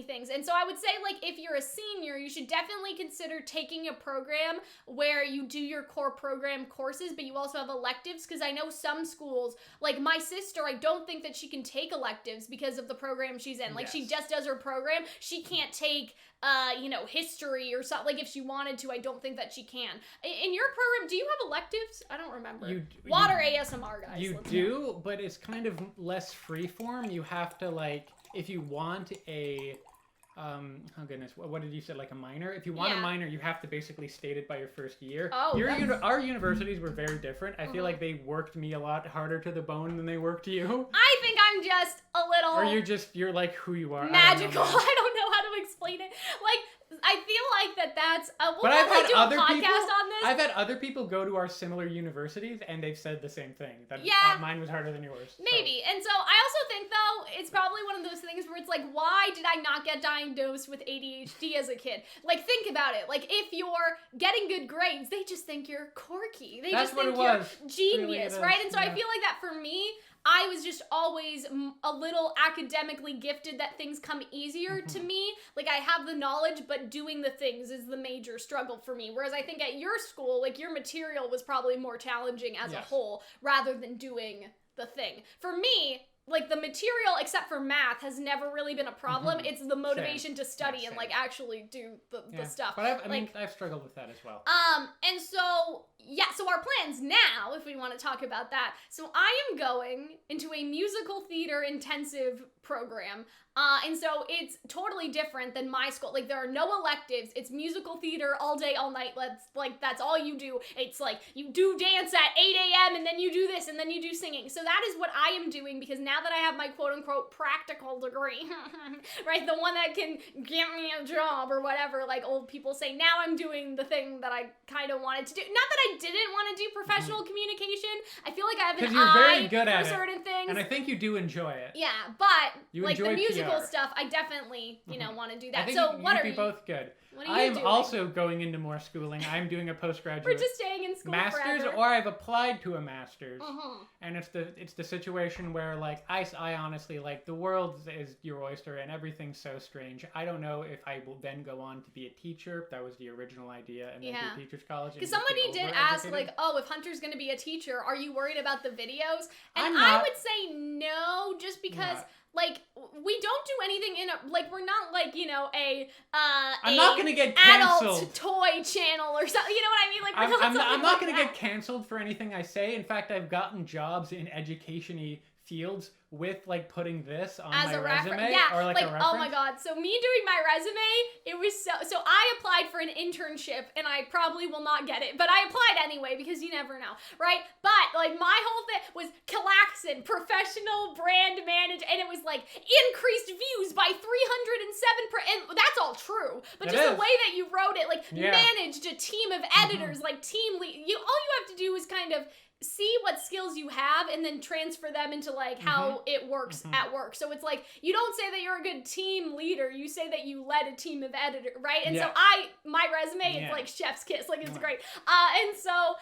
things. And so I would say, like, if you're a senior, you should definitely consider taking a program where you do your core program courses, but you also have electives, because I know some schools, like my sister, I don't think that she can take electives because of the program she's in. Like, she just does her program. She can't take, history or something. Like, if she wanted to, I don't think that she can. In your program, do you have electives? I don't remember. Water ASMR, guys. You do, but it's kind of less freeform. You have to, like, if you want a... oh goodness, what did you say, like a minor? If you want a minor, you have to basically state it by your first year. Our universities were very different. I feel like they worked me a lot harder to the bone than they worked you. I think I'm just a little... Or you're like who you are. Magical. I don't know how to explain it. Like, I feel like that's... we'll probably do a podcast on this. I've had other people go to our similar universities, and they've said the same thing. That mine was harder than yours. Maybe. So. And so I also think, though, it's probably one of those things where it's like, why did I not get diagnosed with ADHD as a kid? Like, think about it. Like, if you're getting good grades, they just think you're quirky. They just think you're genius, right? And so I feel like that for me, I was just always a little academically gifted, that things come easier to me. Like, I have the knowledge, but doing the things is the major struggle for me. Whereas I think at your school, like, your material was probably more challenging as a whole rather than doing the thing. For me, like, the material, except for math, has never really been a problem. It's the motivation to study and, like, actually do the stuff. But I've struggled with that as well. And so, so our plans now, if we want to talk about that. So I am going into a musical theater intensive program. And so it's totally different than my school. Like, there are no electives. It's musical theater all day, all night. That's all you do. It's like, you do dance at 8 a.m. and then you do this and then you do singing. So that is what I am doing, because now that I have my quote unquote practical degree, right? The one that can get me a job or whatever, like old people say, now I'm doing the thing that I kind of wanted to do. Not that I didn't want to do professional communication. I feel like I have an eye for certain things. things. And I think you do enjoy it. Yeah, but you like the enjoy musical PR. stuff, I definitely, you know, want to do that. I think So what you'd are be you? both good. What are you I'm doing? also going into more schooling. I'm doing a postgraduate We're just staying in school master's, forever. or I've applied to a master's. Mhm. And it's the situation where like I honestly like the world is your oyster and everything's so strange. I don't know if I will then go on to be a teacher. That was the original idea, and then do teachers college. Because somebody did ask like, oh, if Hunter's going to be a teacher, are you worried about the videos? And I would say no, just because. Like, we don't do anything in a, like, we're not like, you know, I'm not gonna get canceled. Adult toy channel or something, you know what I mean? Like, I'm not gonna get canceled for anything I say. In fact, I've gotten jobs in education-y fields with like putting this on as my a resume yeah, or like a reference. Oh my god, so me doing my resume, it was so I applied for an internship and I probably will not get it, but I applied anyway because you never know, right? But like my whole thing was Calxiyn professional brand manager, and it was like increased views by 307%, and that's all true, but just the way that you wrote it, like managed a team of editors, like team lead, all you have to do is kind of see what skills you have and then transfer them into like how it works at work. So it's like you don't say that you're a good team leader, you say that you led a team of editors, right? And so my resume is like chef's kiss, like it's great. And so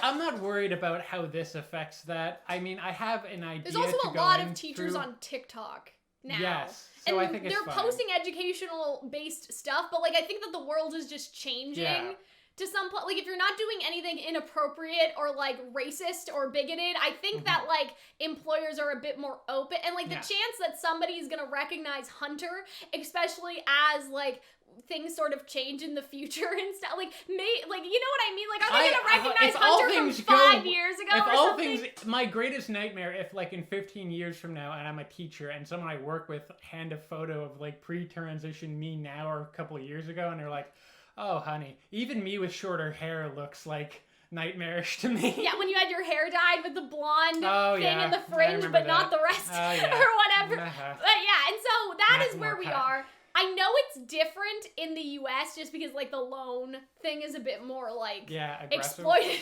I'm not worried about how this affects that. I mean, I have an idea. There's also a lot of teachers on TikTok now. Yes. So and I think it's they're posting educational based stuff, but like I think that the world is just changing. Yeah. To some point, like if you're not doing anything inappropriate or like racist or bigoted, I think that like employers are a bit more open, and like the chance that somebody is gonna recognize Hunter, especially as like things sort of change in the future and stuff, like you know what I mean? Like, are they gonna recognize Hunter from 5 years ago if or all something? things, my greatest nightmare, if like in 15 years from now, and I'm a teacher, and someone I work with hand a photo of like pre-transition me now or a couple of years ago, and they're like, oh, honey, even me with shorter hair looks like nightmarish to me. Yeah, when you had your hair dyed with the blonde thing in the fringe, but not the rest, or whatever. But yeah, and so that is where we are. I know it's different in the US just because like the loan thing is a bit more like exploitative.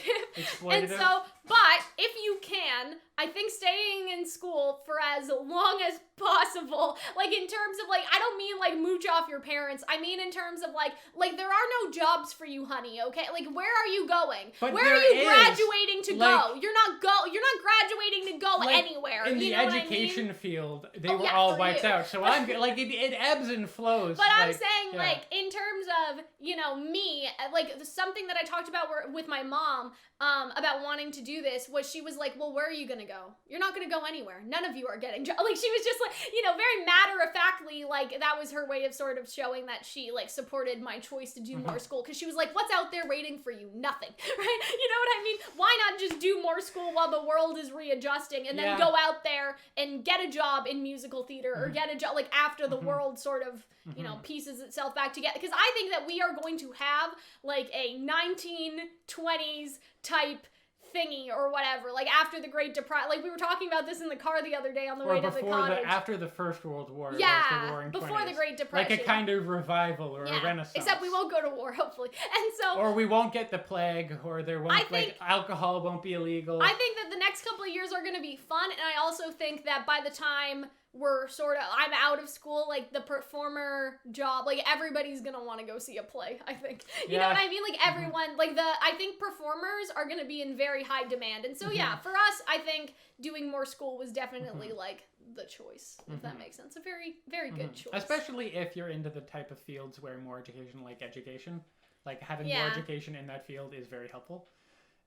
And so, but if you can, I think staying in school for as long as possible, like in terms of like, I don't mean like mooch off your parents. I mean in terms of like there are no jobs for you, honey, okay? Like where are you going? But where are you graduating to go? You're not graduating to go anywhere. In the education field, they were all wiped out. So I'm like it ebbs and flows. But I'm saying like in terms of, you know, me, like something that I talked about with my mom about wanting to do this was she was like, well, where are you gonna go? You're not gonna go anywhere. None of you are getting jobs. Like she was just like, you know, very matter-of-factly, like that was her way of sort of showing that she like supported my choice to do more school, because she was like, what's out there waiting for you? Nothing. Right? You know what I mean? Why not just do more school while the world is readjusting and then go out there and get a job in musical theater or get a job like after the world sort of, you know, pieces itself back together? Because I think that we are going to have like a 1920s type thingy or whatever, like after the Great Depression. Like we were talking about this in the car the other day on the way to the cottage. After the First World War. Yeah, the before 20s. The Great Depression. Like a kind of revival or a renaissance. Except we won't go to war, hopefully. And so... Or we won't get the plague, or there won't, alcohol won't be illegal. I think that the next couple of years are going to be fun, and I also think that by the time I'm out of school, like the performer job, like everybody's gonna want to go see a play, I think. You know what I mean? Like everyone, I think performers are gonna be in very high demand. And so yeah, for us, I think doing more school was definitely like the choice, if that makes sense. A very, very good choice. Especially if you're into the type of fields where more education, like education, like having more education in that field is very helpful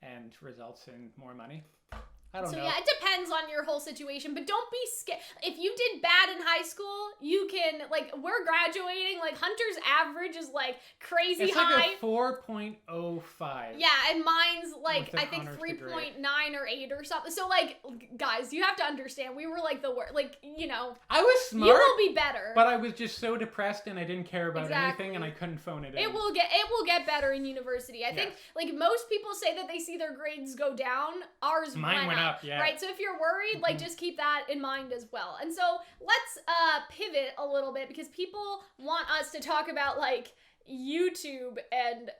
and results in more money. I don't know. Yeah, it depends on your whole situation, but don't be scared. If you did bad in high school, you can, like, we're graduating, like, Hunter's average is, like, crazy high. It's like a 4.05. Yeah, and mine's, like, I think 3.9 or 8 or something. So, like, guys, you have to understand, we were, like, the worst, like, you know. I was smart. You will be better. But I was just so depressed and I didn't care about anything and I couldn't phone it in. It will get better in university. I think, like, most people say that they see their grades go down. Ours went up. Right, so if you're worried, like, just keep that in mind as well. And so let's pivot a little bit, because people want us to talk about, like, YouTube and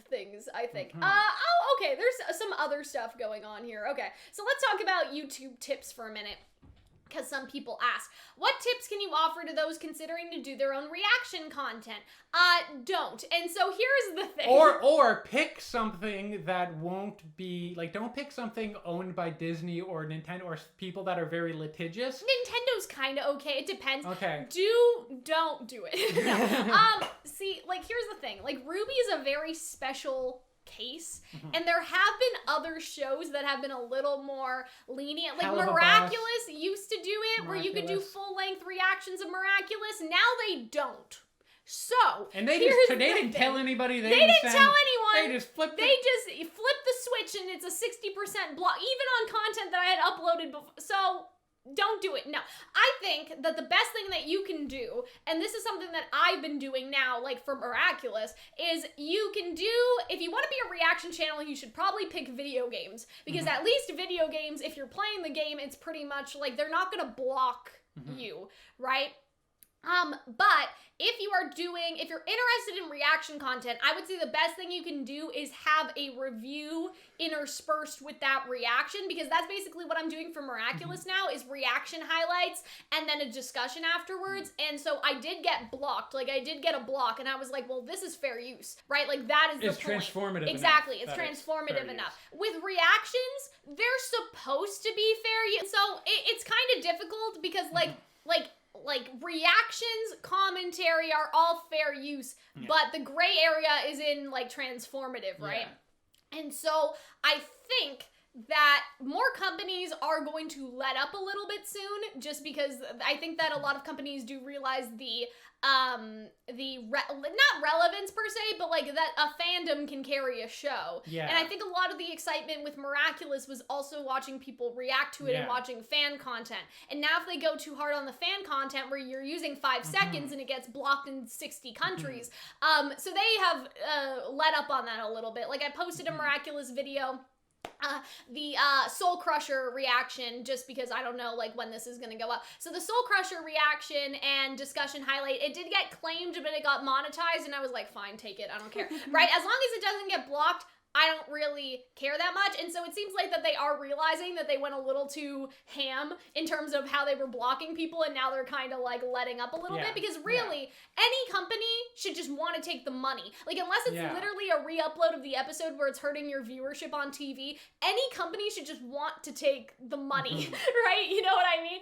things, I think. Okay, there's some other stuff going on here. Okay, so let's talk about YouTube tips for a minute. Because some people ask, what tips can you offer to those considering to do their own reaction content? Don't. And so here's the thing. Or pick something that won't be, like, don't pick something owned by Disney or Nintendo or people that are very litigious. Nintendo's kind of okay. It depends. Okay. Don't do it. See, like, here's the thing. Like, RWBY is a very special case, and there have been other shows that have been a little more lenient. Like Miraculous used to do it, where you could do full-length reactions of Miraculous. Now they don't. So, and they didn't tell anybody. They didn't tell anyone. They just flipped. They just flipped the switch, and it's a 60% block, even on content that I had uploaded before. So. Don't do it. No. I think that the best thing that you can do, and this is something that I've been doing now, like for Miraculous, is you can do, if you want to be a reaction channel, you should probably pick video games. Because at least video games, if you're playing the game, it's pretty much like they're not going to block you, right? But if you're interested in reaction content, I would say the best thing you can do is have a review interspersed with that reaction, because that's basically what I'm doing for Miraculous now, is reaction highlights and then a discussion afterwards. And so I did get blocked. Like, I did get a block, and I was like, well, this is fair use, right? Like, that is the point. It's transformative Exactly. It's transformative enough. With reactions, they're supposed to be fair use. So it's kind of difficult because, like reactions, commentary are all fair use, but the gray area is in like transformative, right? Yeah. And so I think that more companies are going to let up a little bit soon, just because I think that a lot of companies do realize not relevance per se, but like that a fandom can carry a show. Yeah. And I think a lot of the excitement with Miraculous was also watching people react to it and watching fan content. And now if they go too hard on the fan content where you're using 5 seconds and it gets blocked in 60 countries, so they have let up on that a little bit. Like I posted a Miraculous video, the Soul Crusher reaction, just because I don't know like when this is gonna go up. So the Soul Crusher reaction and discussion highlight, it did get claimed, but it got monetized, and I was like, fine, take it, I don't care. Right? As long as it doesn't get blocked, I don't really care that much. And so it seems like that they are realizing that they went a little too ham in terms of how they were blocking people, and now they're kind of like letting up a little bit, because really any company should just want to take the money. Like unless it's literally a re-upload of the episode where it's hurting your viewership on TV, any company should just want to take the money, right? You know what I mean?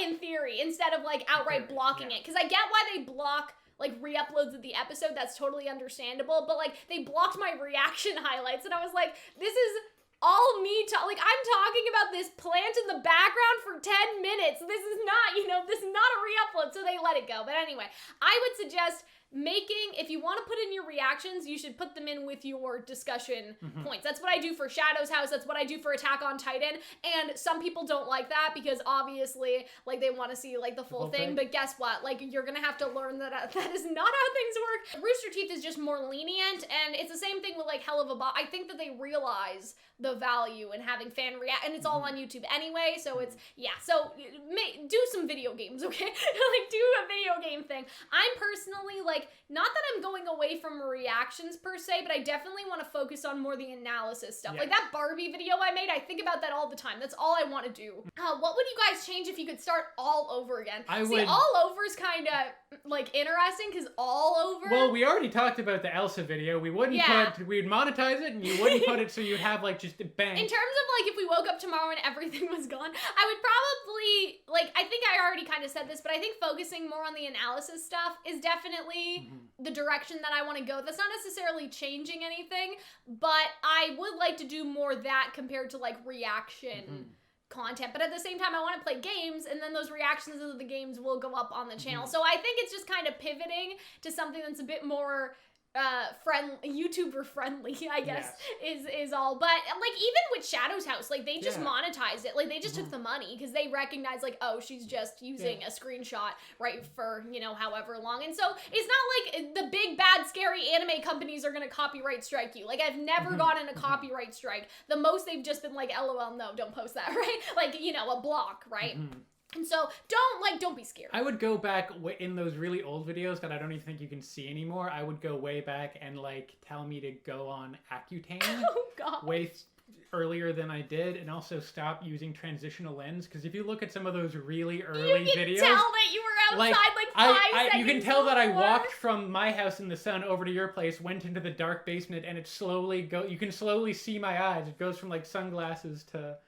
In theory, instead of like outright blocking it. Because I get why they block like re-uploads of the episode, that's totally understandable, but like they blocked my reaction highlights, and I was like, this is all me like I'm talking about this plant in the background for 10 minutes. This is not, this is not a re-upload, so they let it go. But anyway, I would suggest if you want to put in your reactions, you should put them in with your discussion points. That's what I do for Shadow's House. That's what I do for Attack on Titan. And some people don't like that because obviously, like, they want to see, like, the full thing. But guess what? Like, you're going to have to learn that that is not how things work. Rooster Teeth is just more lenient, and it's the same thing with, like, Hell of a Boss. I think that they realize the value in having fan react, and it's all on YouTube anyway, so it's, so do some video games, okay? Like, do a video game thing. I'm personally, like, not that I'm going away from reactions per se, but I definitely want to focus on more the analysis stuff. Like that Barbie video I made, I think about that all the time. That's all I want to do. What would you guys change if you could start all over again? All over is kind of like interesting because all over. Well, we already talked about the Elsa video. We wouldn't we'd monetize it, and you wouldn't put it so you'd have like just a bang. In terms of like if we woke up tomorrow and everything was gone, I would probably I think I already kind of said this, but I think focusing more on the analysis stuff is definitely the direction that I want to go. That's not necessarily changing anything, but I would like to do more that compared to like reaction content. But at the same time, I want to play games, and then those reactions of the games will go up on the channel. So I think it's just kind of pivoting to something that's a bit more YouTuber friendly, I guess, is all. But like even with Shadow's House, like they just monetized it. Like they just took the money because they recognized like, oh, she's just using a screenshot right for however long. And so it's not like the big bad scary anime companies are gonna copyright strike you. Like I've never gotten a copyright strike. The most they've just been like, LOL, no, don't post that, right? Like a block, right? And so don't be scared. I would go back in those really old videos that I don't even think you can see anymore. I would go way back and like tell me to go on Accutane. Oh God. earlier than I did, and also stop using transitional lens, because if you look at some of those really early you can videos, tell that you were outside like 5 seconds you can tell that I before. walked from my house in the sun over to your place, went into the dark basement, and you can slowly see my eyes. It goes from like sunglasses to...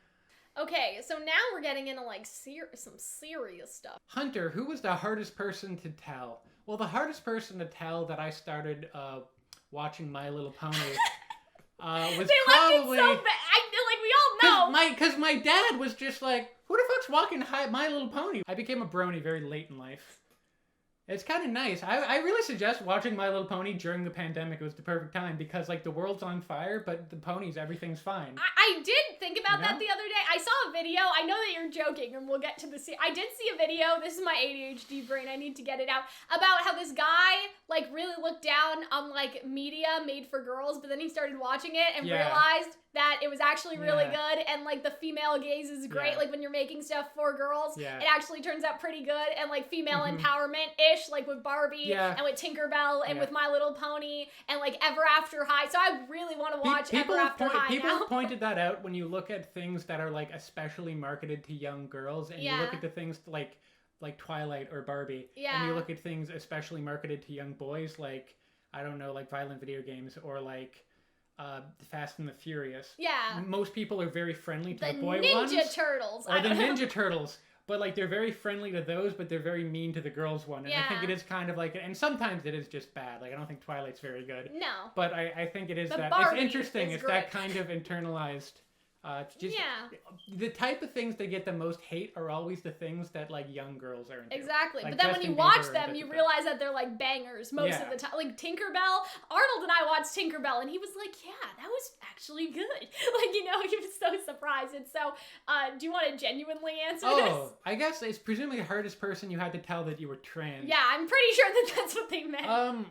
Okay, so now we're getting into like some serious stuff. Hunter, who was the hardest person to tell? Well, the hardest person to tell that I started watching My Little Pony was they probably... left it so bad. We all know. Because my dad was just like, who the fuck's walking My Little Pony? I became a brony very late in life. It's kind of nice. I really suggest watching My Little Pony during the pandemic. It was the perfect time because, like, the world's on fire, but the ponies, everything's fine. I did think about that the other day. I saw a video. I know that you're joking, and we'll get to the... I did see a video. This is my ADHD brain. I need to get it out. About how this guy, like, really looked down on, like, media made for girls, but then he started watching it and realized that it was actually really good, and, like, the female gaze is great. Like, when you're making stuff for girls, it actually turns out pretty good, and, like, female empowerment-ish, like, with Barbie, and with Tinkerbell, and with My Little Pony, and, like, Ever After High. So I really want to watch Ever After High People have pointed that out when you look at things that are, like, especially marketed to young girls, and you look at the things like Twilight or Barbie, and you look at things especially marketed to young boys, like, I don't know, like violent video games, or, like, Fast and the Furious. Yeah. Most people are very friendly to the boy Ninja ones. Turtles. Or the Ninja Turtles. But, like, they're very friendly to those, but they're very mean to the girls one. And I think it is kind of like... And sometimes it is just bad. Like, I don't think Twilight's very good. No. But I think it is that... Barbie it's interesting. It's great. that kind of internalized... just the type of things that get the most hate are always the things that, like, young girls are into. Exactly. Like, but then when you watch them, you realize that they're, like, bangers most of the time. Like, Tinkerbell, Arnold and I watched Tinkerbell, and he was like, yeah, that was actually good. Like, you know, he was so surprised. And so, do you want to genuinely answer this? Oh, I guess it's presumably the hardest person you had to tell that you were trans. Yeah, I'm pretty sure that that's what they meant.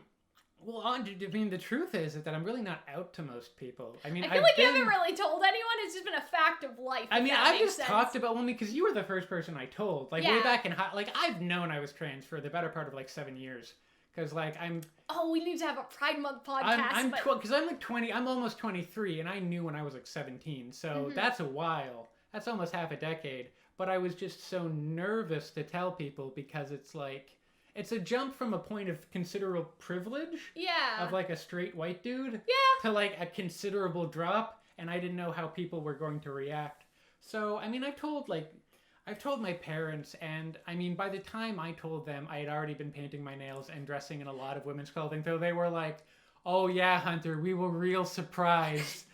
Well, I mean, the truth is that I'm really not out to most people. I mean, I feel like you haven't really told anyone. It's just been a fact of life. I mean, I've just talked about one because you were the first person I told. Like, way back in high... Like, I've known I was trans for the better part of, like, 7 years. Because, like, I'm... Oh, we need to have a Pride Month podcast. Because I'm like 20... I'm almost 23, and I knew when I was, like, 17. So that's a while. That's almost half a decade. But I was just so nervous to tell people because it's, like... It's a jump from a point of considerable privilege. Yeah. Of, like, a straight white dude. Yeah. To, like, a considerable drop. And I didn't know how people were going to react. So, I mean, I've told my parents, and, I mean, by the time I told them, I had already been painting my nails and dressing in a lot of women's clothing. So they were like, oh, yeah, Hunter, we were real surprised.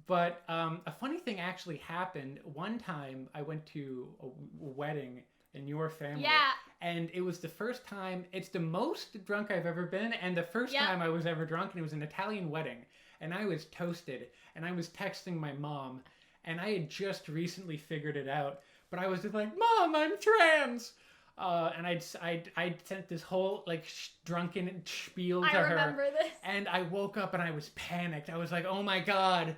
But a funny thing actually happened. One time, I went to a wedding in your family. Yeah. And it was the first time, it's the most drunk I've ever been, and the first time I was ever drunk, and it was an Italian wedding. And I was toasted, and I was texting my mom, and I had just recently figured it out. But I was just like, Mom, I'm trans! And I'd sent this whole, like, drunken spiel to her. I remember this. And I woke up, and I was panicked. I was like, oh my god.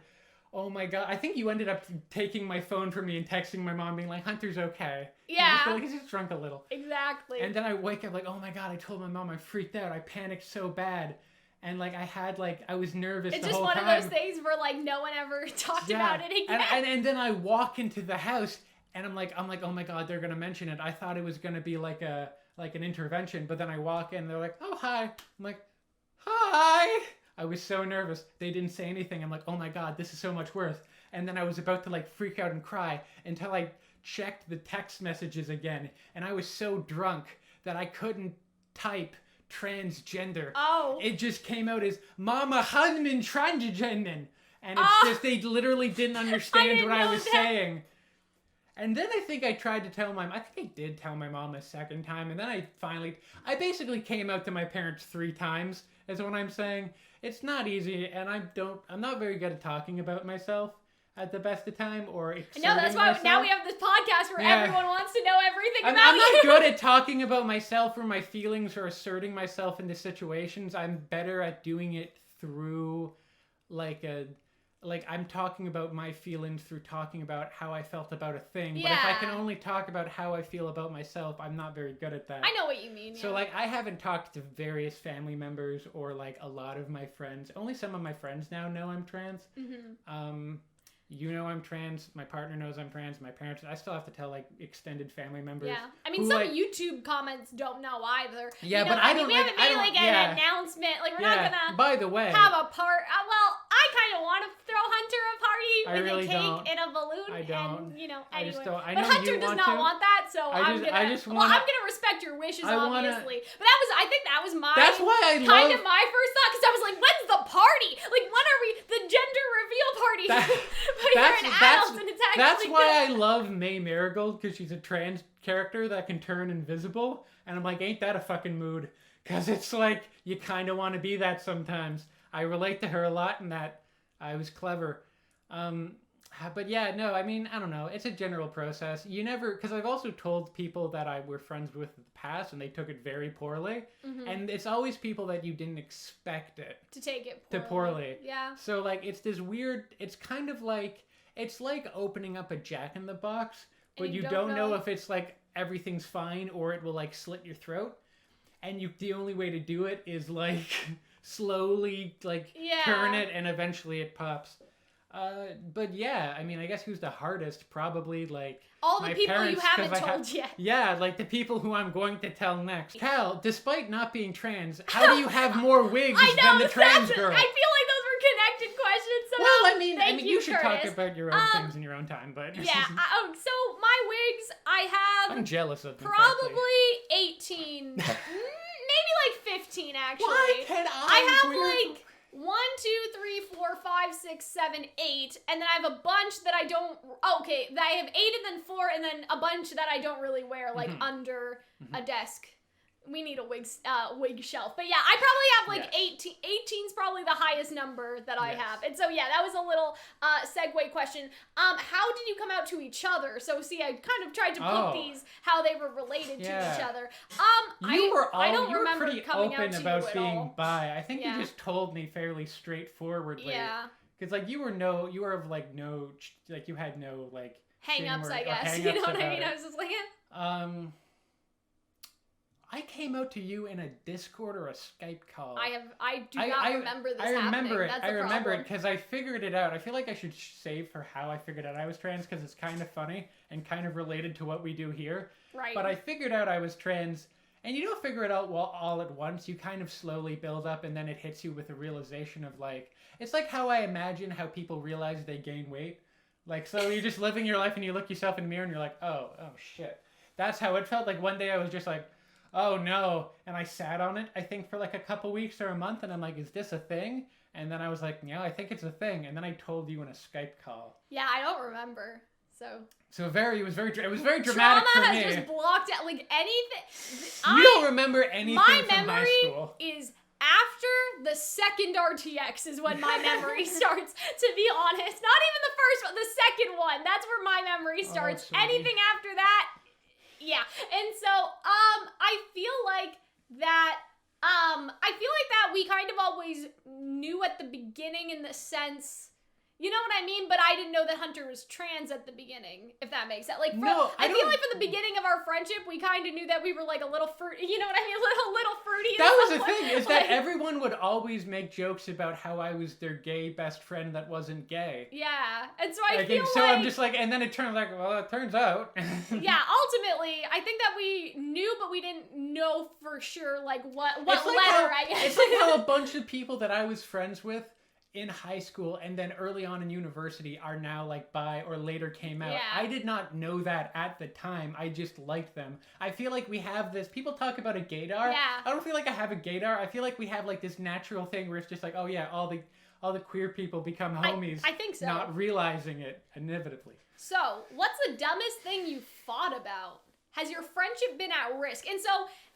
Oh my god. I think you ended up taking my phone from me and texting my mom being like, Hunter's okay. Yeah. He's just drunk a little. Exactly. And then I wake up like, oh my god, I told my mom I freaked out. I panicked so bad. And like I was nervous the whole time. It's just one of those things where like no one ever talked about it again. And then I walk into the house and I'm like, oh my god, they're gonna mention it. I thought it was gonna be like an intervention, but then I walk in and they're like, oh hi. I'm like, hi. I was so nervous. They didn't say anything. I'm like, oh my god, this is so much worse. And then I was about to like freak out and cry until I checked the text messages again. And I was so drunk that I couldn't type transgender. Oh. It just came out as Mama Hanman Transgender. And it's just, they literally didn't understand what I was saying. And then I think I tried to tell I think I did tell my mom a second time. And then I basically came out to my parents 3 times, is what I'm saying. It's not easy, and I'm not very good at talking about myself at the best of time or exerting myself. No, that's why now we have this podcast where everyone wants to know everything about you. I'm not good at talking about myself or my feelings or asserting myself into situations. I'm better at doing it through I'm talking about my feelings through talking about how I felt about a thing. Yeah. But if I can only talk about how I feel about myself, I'm not very good at that. I know what you mean. So I haven't talked to various family members or like a lot of my friends. Only some of my friends now know I'm trans. Mm-hmm. You know I'm trans. My partner knows I'm trans. My parents. I still have to tell like extended family members. Yeah, I mean who, some like, YouTube comments don't know either. Yeah, you know, but I don't. We haven't made like an announcement. Like we're not gonna. By the way, have a part. Well, I kind of want to throw Hunter a party with really a cake don't. and a balloon. I don't. And, you know, I just anyway. don't. I But know Hunter you does want not to. want that, so I'm gonna respect your wishes, obviously. But I think that was my. That's why I kind of my first thought, because I was like, when's the party? Like, when are we the gender reveal party? But you're an adult, and it's actually that's why I love May Marigold, because she's a trans character that can turn invisible, and I'm like, ain't that a fucking mood? Because it's like you kind of want to be that sometimes. I relate to her a lot in that I was clever. But yeah, no, I mean, I don't know. It's a general process. You never, because I've also told people that I were friends with in the past, and they took it very poorly. Mm-hmm. And it's always people that you didn't expect it to take it poorly. Yeah. So like, it's this weird. It's kind of like it's like opening up a Jack in the Box, but you don't know if it's like everything's fine or it will like slit your throat. And the only way to do it is like slowly like turn it, and eventually it pops. But yeah, I mean, I guess who's the hardest? Probably like all the my people parents, you haven't told yet. Yeah, like the people who I'm going to tell next. Cal, despite not being trans, how do you have more wigs than the trans girl? I feel like those were connected questions. Somehow. Well, I mean, you should Curtis. talk about your own things in your own time, but yeah. So my wigs, I have. I'm jealous of them. Probably 18, maybe like 15 actually. Why can I have like 1, 2, 3, 4, 5, 6, 7, 8, and then I have a bunch that I don't. Okay, I have 8 and then 4, and then a bunch that I don't really wear, like under a desk. We need a wig shelf. But yeah, I probably have like 18. 18's probably the highest number that I have. And so yeah, that was a little segue question. How did you come out to each other? So see, I kind of tried to put these how they were related to each other. I don't remember pretty coming open out to about you being at all. bi. I think you just told me fairly straightforwardly. Yeah. Because like you had no like hang-ups, I guess. Hang-ups, you know what I mean? I was just like, I came out to you in a Discord or a Skype call. I do not remember this happening. I remember it because I figured it out. I feel like I should save for how I figured out I was trans, because it's kind of funny and kind of related to what we do here. Right. But I figured out I was trans, and you don't figure it out all at once. You kind of slowly build up, and then it hits you with a realization of like, it's like how I imagine how people realize they gain weight. Like, so you're just living your life and you look yourself in the mirror and you're like, oh shit. That's how it felt. Like one day I was just like, oh no, and I sat on it, I think for like a couple weeks or a month, and I'm like, is this a thing? And then I was like, yeah, I think it's a thing, and then I told you in a Skype call. Yeah, I don't remember, so it was very dramatic Trauma for me. has just blocked out, like, anything. You don't remember anything from high school. My memory is after the second RTX is when my memory starts, to be honest. Not even the first one, the second one, that's where my memory starts. Anything after that, yeah. And so, I feel like that we kind of always knew at the beginning, in the sense, you know what I mean? But I didn't know that Hunter was trans at the beginning, if that makes sense. Like, I feel like from the beginning of our friendship, we kind of knew that we were like a little fruity, you know what I mean? A little fruity. That was the thing, is that everyone would always make jokes about how I was their gay best friend that wasn't gay. Yeah, and so I feel so I'm just like, and then it turns out, well, it turns out. Yeah, ultimately, I think that we knew, but we didn't know for sure, like, what letter, I guess. It's like how a bunch of people that I was friends with in high school and then early on in university are now like bi or later came out. Yeah. I did not know that at the time. I just liked them. I feel like we have this, people talk about a gaydar. Yeah. I don't feel like I have a gaydar. I feel like we have like this natural thing where it's just like, oh yeah, all the queer people become homies. I think so. Not realizing it inevitably. So, what's the dumbest thing you thought about? Has your friendship been at risk? And so,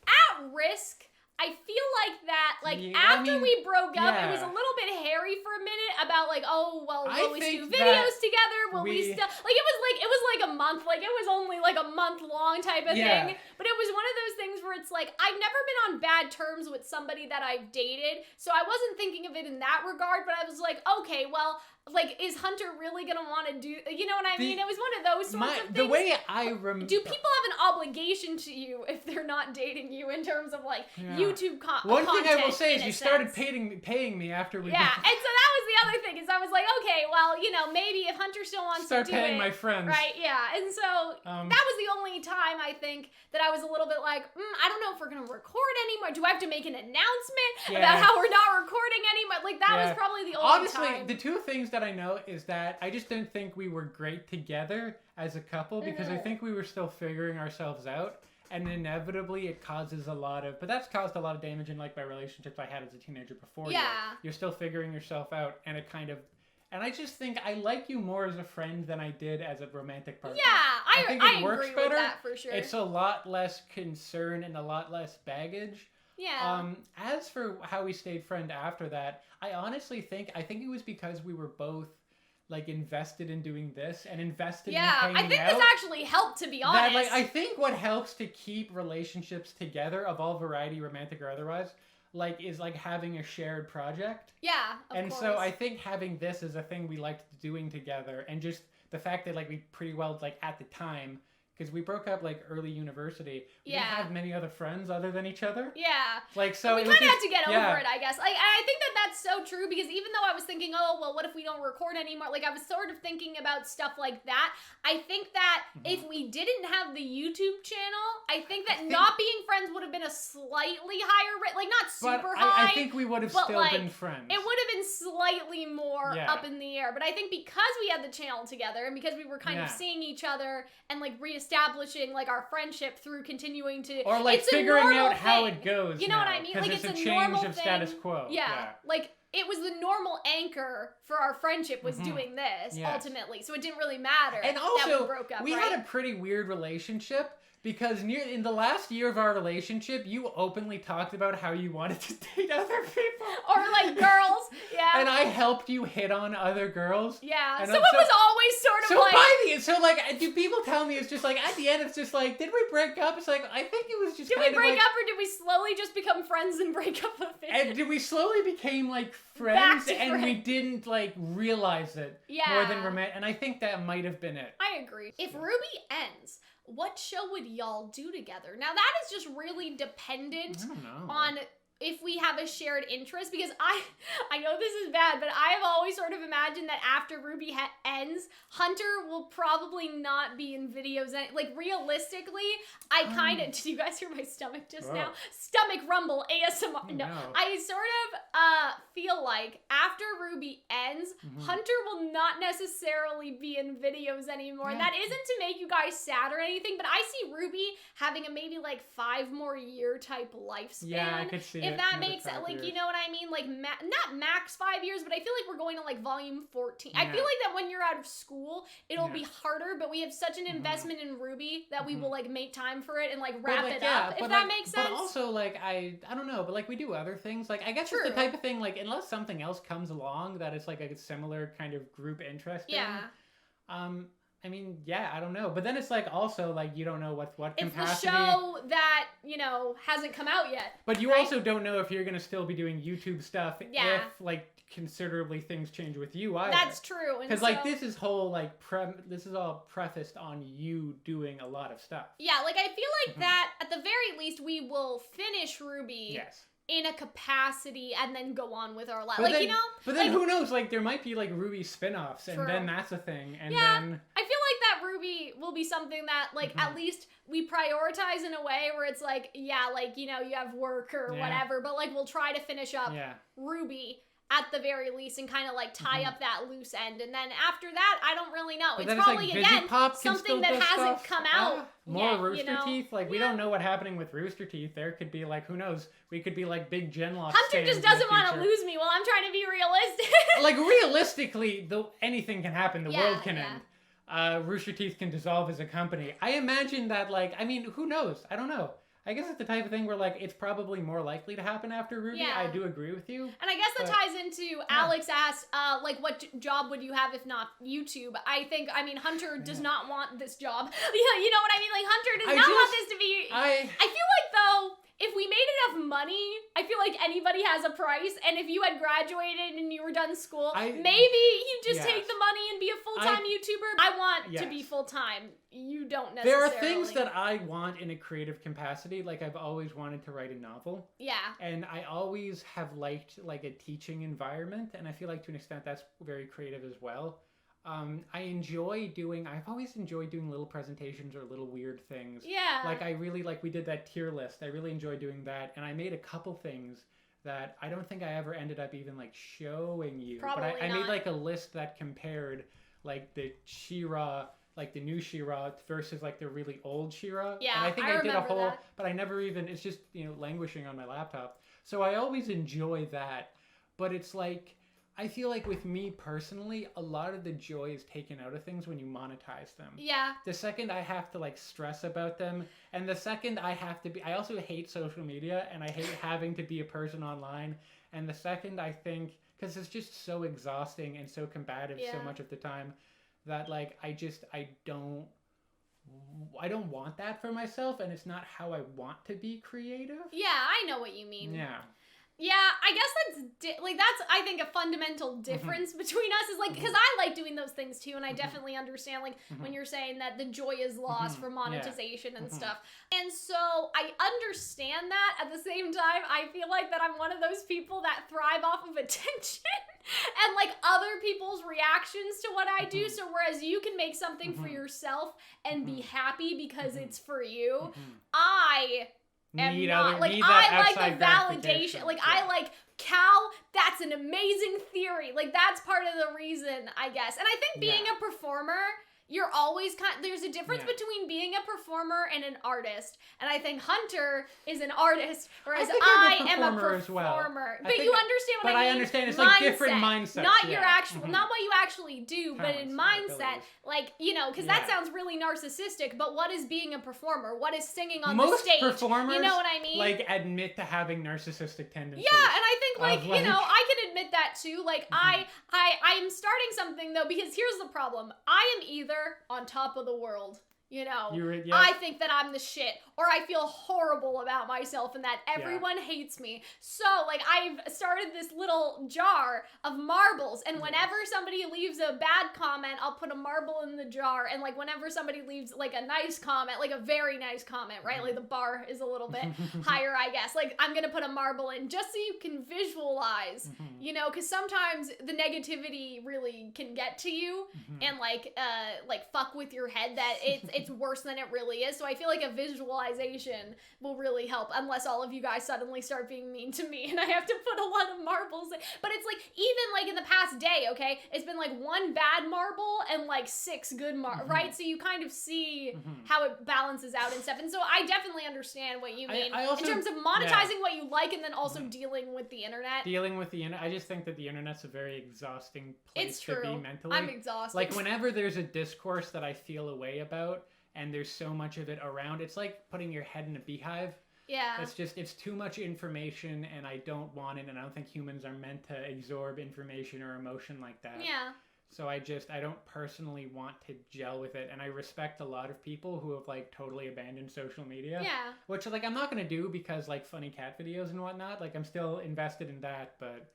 at risk, I feel like that, after we broke up, it was a little bit hairy for a minute about, like, oh, well, will we do videos together? Will we still, like, it was like a month, like, it was only, like, a month long type of thing. But it it was one of those things where it's like, I've never been on bad terms with somebody that I've dated, so I wasn't thinking of it in that regard, but I was like, okay, well, like, is Hunter really gonna want to do, you know what I mean? It was one of those sorts of things. The way I remember... Do people have an obligation to you if they're not dating you in terms of, like, YouTube content? One thing I will say is you started paying me after we... Yeah, and so that was the other thing, is I was like, okay, well, you know, maybe if Hunter still wants to do it... Start paying my friends. Right, yeah, and so that was the only time, I think, that I was a little bit like, I don't know if we're gonna record anymore. Do I have to make an announcement about how we're not recording anymore? Like, that was probably the only time. Honestly, the two things that I know is that I just didn't think we were great together as a couple because I think we were still figuring ourselves out, and inevitably it causes a lot of, but that's caused a lot of damage in like my relationships I had as a teenager before. You're still figuring yourself out, and it kind of, and I just think I like you more as a friend than I did as a romantic partner. Yeah, I think it works agree better. With that for sure. It's a lot less concern and a lot less baggage. Yeah. As for how we stayed friends after that, I honestly think it was because we were both like invested in doing this and invested in hanging out. I think this actually helped, to be honest. That, like, I think what helps to keep relationships together, of all variety, romantic or otherwise, like, is like having a shared project. Yeah, of course. So I think having this is a thing we liked doing together, and just the fact that like we pretty well, like, at the time, because we broke up like early university. We didn't have many other friends other than each other. Yeah. Like, so we kind of had to get over it, I guess. Like, I think that that's so true, because even though I was thinking, oh, well, what if we don't record anymore? Like, I was sort of thinking about stuff like that. I think that if we didn't have the YouTube channel, I think that not being friends would have been a slightly higher rate. Like, not super high. I think we would have still been friends. It would have been slightly more up in the air. But I think because we had the channel together, and because we were kind of seeing each other and like reestablishing like our friendship through continuing to, or like figuring out how it goes. You know what I mean? Like, it's a normal change of status quo. Yeah. Like, it was the normal anchor for our friendship was doing this ultimately. So it didn't really matter. And also, that we broke up, we had a pretty weird relationship. Because in the last year of our relationship, you openly talked about how you wanted to date other people. Or like girls, And I helped you hit on other girls. Yeah, and so it was always sort of like... do people tell me it's just like, at the end it's just like, did we break up? It's like, I think it was just Did we break up, or did we slowly just become friends and break up a bit? And did we slowly became like friends, and we didn't like realize it more than romantic? And I think that might have been it. I agree. If RWBY ends, what show would y'all do together? Now that is just really dependent on if we have a shared interest, because I know this is bad, but I've always sort of imagined that after RWBY ends, Hunter will probably not be in videos. Like, realistically, I kind of... Did you guys hear my stomach just now? Stomach rumble, ASMR. No. I sort of feel like after RWBY ends, Hunter will not necessarily be in videos anymore. And that isn't to make you guys sad or anything, but I see RWBY having a maybe like 5 more year type lifespan. Yeah, I could see if that makes sense, like, you know what I mean? Like, not max 5 years, but I feel like we're going to, like, volume 14. I feel like that when you're out of school, it'll be harder, but we have such an investment in RWBY that we will, like, make time for it and, like, wrap it up, if that makes sense. But also, like, I don't know, but, like, we do other things. Like, I guess it's the type of thing, like, unless something else comes along that is, like, a similar kind of group interest in. I mean, I don't know. But then it's like also like you don't know what capacity. It's the show that, you know, hasn't come out yet. But you also don't know if you're going to still be doing YouTube stuff if like considerably things change with you either. That's true. Because like this is whole like this is all prefaced on you doing a lot of stuff. Yeah, like I feel like that at the very least we will finish RWBY. Yes. In a capacity and then go on with our life. Like, you know? But then who knows? Like, there might be, like, RWBY spin-offs, and then that's a thing, and then... I feel like that RWBY will be something that, like, at least we prioritize in a way where it's like, like, you know, you have work or whatever, but, like, we'll try to finish up RWBY at the very least and kind of like tie up that loose end, and then after that I don't really know. It's probably like, again something that hasn't come out more yet, Rooster you know? Teeth, like we don't know what happening with Rooster Teeth. There could be like, who knows, we could be like big Genlock Hunter just doesn't want to lose me while I'm trying to be realistic. Like realistically though, anything can happen. The world can end. Rooster Teeth can dissolve as a company. I imagine that, like, I mean, who knows? I don't know. I guess it's the type of thing where, like, it's probably more likely to happen after RWBY. Yeah. I do agree with you. And I guess that ties into, Alex asked, like, what job would you have if not YouTube? I mean, Hunter does not want this job. You know what I mean? Like, Hunter does not want this to be has a price, and if you had graduated and you were done school, maybe you just yes. take the money and be a full-time YouTuber. I want yes. to be full-time. You don't necessarily. There are things that I want in a creative capacity. Like, I've always wanted to write a novel. Yeah. And I always have liked, like, a teaching environment, and I feel like to an extent that's very creative as well. I've always enjoyed doing little presentations or little weird things. Yeah. Like, we did that tier list. I really enjoyed doing that. And I made a couple things that I don't think I ever ended up even, like, showing you. Probably but I made, like, a list that compared, like, the She-Ra, like, the new She-Ra versus, like, the really old She-Ra. Yeah, and I think I did a whole, that. but I never even, it's just, languishing on my laptop. So I always enjoy that. But it's like, I feel like with me personally, a lot of the joy is taken out of things when you monetize them. Yeah. The second I have to, like, stress about them, and the second I also hate social media, and I hate having to be a person online, and the second I think, because it's just so exhausting and so combative so much of the time, that, like, I don't want that for myself, and it's not how I want to be creative. Yeah, I know what you mean. Yeah. Yeah, I guess that's I think a fundamental difference between us is like, because I like doing those things too, and I definitely understand like when you're saying that the joy is lost for monetization and stuff. And so I understand that. At the same time, I feel like that I'm one of those people that thrive off of attention and like other people's reactions to what I do. So whereas you can make something for yourself and be happy because it's for you, I like the validation. Like, I like, Cal, that's an amazing theory. Like, that's part of the reason, I guess. And I think being a performer, you're always there's a difference between being a performer and an artist. And I think Hunter is an artist, whereas I am a performer. As well. But you understand what I mean? But I understand it's like different mindsets. Not your actual, not what you actually do, but in mindset, like, because that sounds really narcissistic, but what is being a performer? What is singing on the stage? Most performers, you know what I mean? Like, admit to having narcissistic tendencies. Yeah, and I think, I can admit that too. Like, I'm starting something, though, because here's the problem. I am either on top of the world, I think that I'm the shit, or I feel horrible about myself and that everyone hates me. So, like, I've started this little jar of marbles, and whenever somebody leaves a bad comment, I'll put a marble in the jar, and, like, whenever somebody leaves, like, a nice comment, like a very nice comment, right? Like, the bar is a little bit higher, I guess. Like, I'm gonna put a marble in just so you can visualize, because sometimes the negativity really can get to you and, like fuck with your head that it's worse than it really is. So I feel like a visualization will really help, unless all of you guys suddenly start being mean to me and I have to put a lot of marbles in. But it's like, even like in the past day, okay, it's been like one bad marble and like 6 good marbles, right? So you kind of see how it balances out and stuff. And so I definitely understand what you mean in terms of monetizing what you like and then also dealing with the internet. I just think that the internet's a very exhausting place to be mentally. I'm exhausted. Like, whenever there's a discourse that I feel a way about, and there's so much of it around, it's like putting your head in a beehive. Yeah. It's too much information, and I don't want it, and I don't think humans are meant to absorb information or emotion like that. Yeah. So I don't personally want to gel with it, and I respect a lot of people who have, like, totally abandoned social media. Yeah. Which, like, I'm not gonna do because, like, funny cat videos and whatnot. Like, I'm still invested in that, but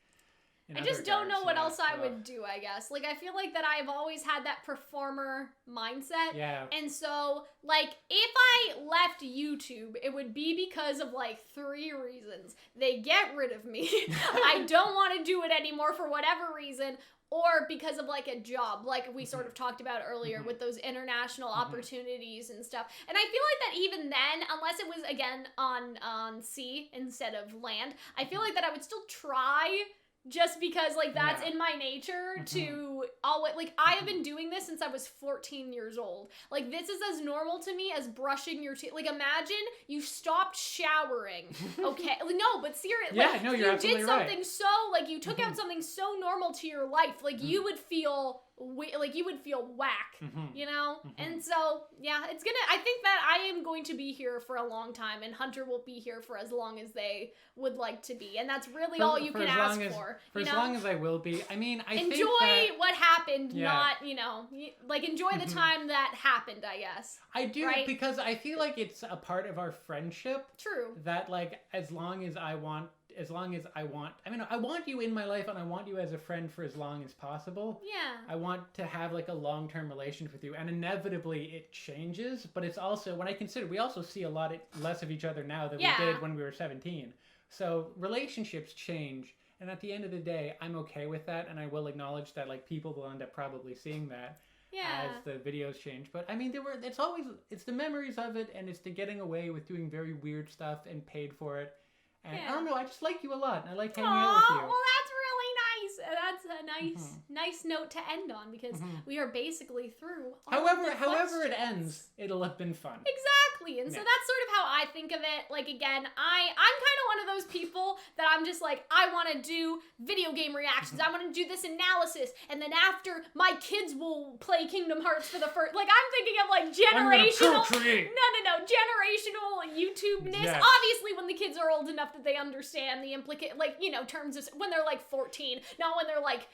I just don't know what else I would do, I guess. Like, I feel like that I've always had that performer mindset. Yeah. And so, like, if I left YouTube, it would be because of, like, 3 reasons. They get rid of me. I don't want to do it anymore for whatever reason. Or because of, like, a job, like we sort of talked about earlier with those international opportunities and stuff. And I feel like that even then, unless it was, again, on sea instead of land, I feel like that I would still try, just because, like, that's in my nature to always, like, I have been doing this since I was 14 years old. Like, this is as normal to me as brushing your teeth. Like, imagine you stopped showering, okay? Like, no, but seriously, like, you're you absolutely did something so, like, you took out something so normal to your life, like, you would feel whack, And so, I think that I am going to be here for a long time, and Hunter will be here for as long as they would like to be, and that's really all you can ask for. For as long as I will be. I mean, I enjoy think that, what happened, not, like, enjoy the time that happened, I guess. I do, right? because I feel like it's a part of our friendship. True. That, like, as long as I want, as long as I want you in my life, and I want you as a friend for as long as possible. Yeah. I want to have like a long-term relationship with you, and inevitably it changes, but it's also, when I consider, we also see a lot less of each other now than we did when we were 17. So relationships change, and at the end of the day, I'm okay with that, and I will acknowledge that like people will end up probably seeing that as the videos change. But I mean, it's the memories of it, and it's the getting away with doing very weird stuff and paid for it. And I don't know, I just like you a lot, and I like hanging out with you. Well, that's really nice. That's a nice note to end on, because we are basically through all However it ends, it'll have been fun. Exactly. And so that's sort of how I think of it. Like, again, I'm kind of one of those people that I'm just like, I want to do video game reactions. I want to do this analysis. And then after, my kids will play Kingdom Hearts for the first... Like, I'm thinking of, like, generational... No. Generational YouTube-ness. Yes. Obviously, when the kids are old enough that they understand the terms of... When they're, like, 14. Not when they're, like,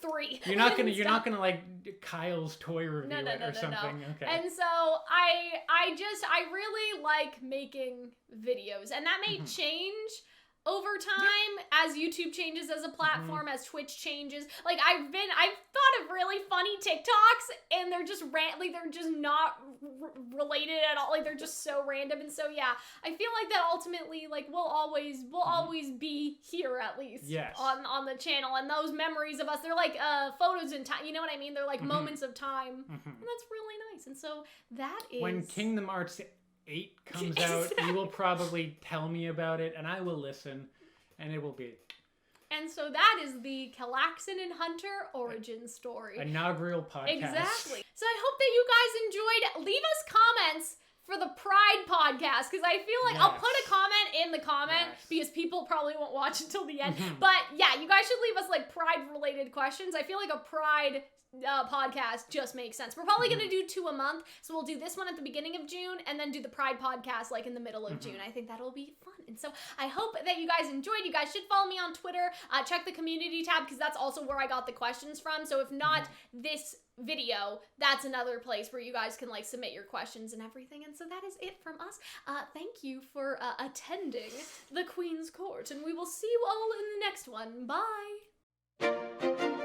3. You're not gonna like Kyle's toy review or something. No. Okay. And so I really like making videos, and that may change over time as YouTube changes as a platform, as Twitch changes. Like, I've thought of really funny TikToks, and they're just they're just not related at all. Like, they're just so random. And so I feel like that ultimately, like, we'll always be here, at least on the channel. And those memories of us, they're like photos in time. You know what I mean? They're like moments of time, and that's really nice. And so that is when Kingdom Hearts 8 comes out, you will probably tell me about it, and I will listen, and it will be. And so that is the Calxiyn and Hunter origin story. Inaugural podcast. Exactly. So I hope that you guys enjoyed. Leave us comments for the Pride podcast, because I feel like I'll put a comment in the comment because people probably won't watch until the end. But you guys should leave us like Pride-related questions. I feel like a Pride podcast just makes sense. We're probably gonna do 2 a month, so we'll do this one at the beginning of June and then do the Pride podcast like in the middle of June. I think that'll be fun. And so I hope that you guys enjoyed. You guys should follow me on Twitter. Check the community tab, because that's also where I got the questions from. So if not this video, that's another place where you guys can like submit your questions and everything. And so that is it from us. Thank you for attending the Queen's Court, and we will see you all in the next one. Bye.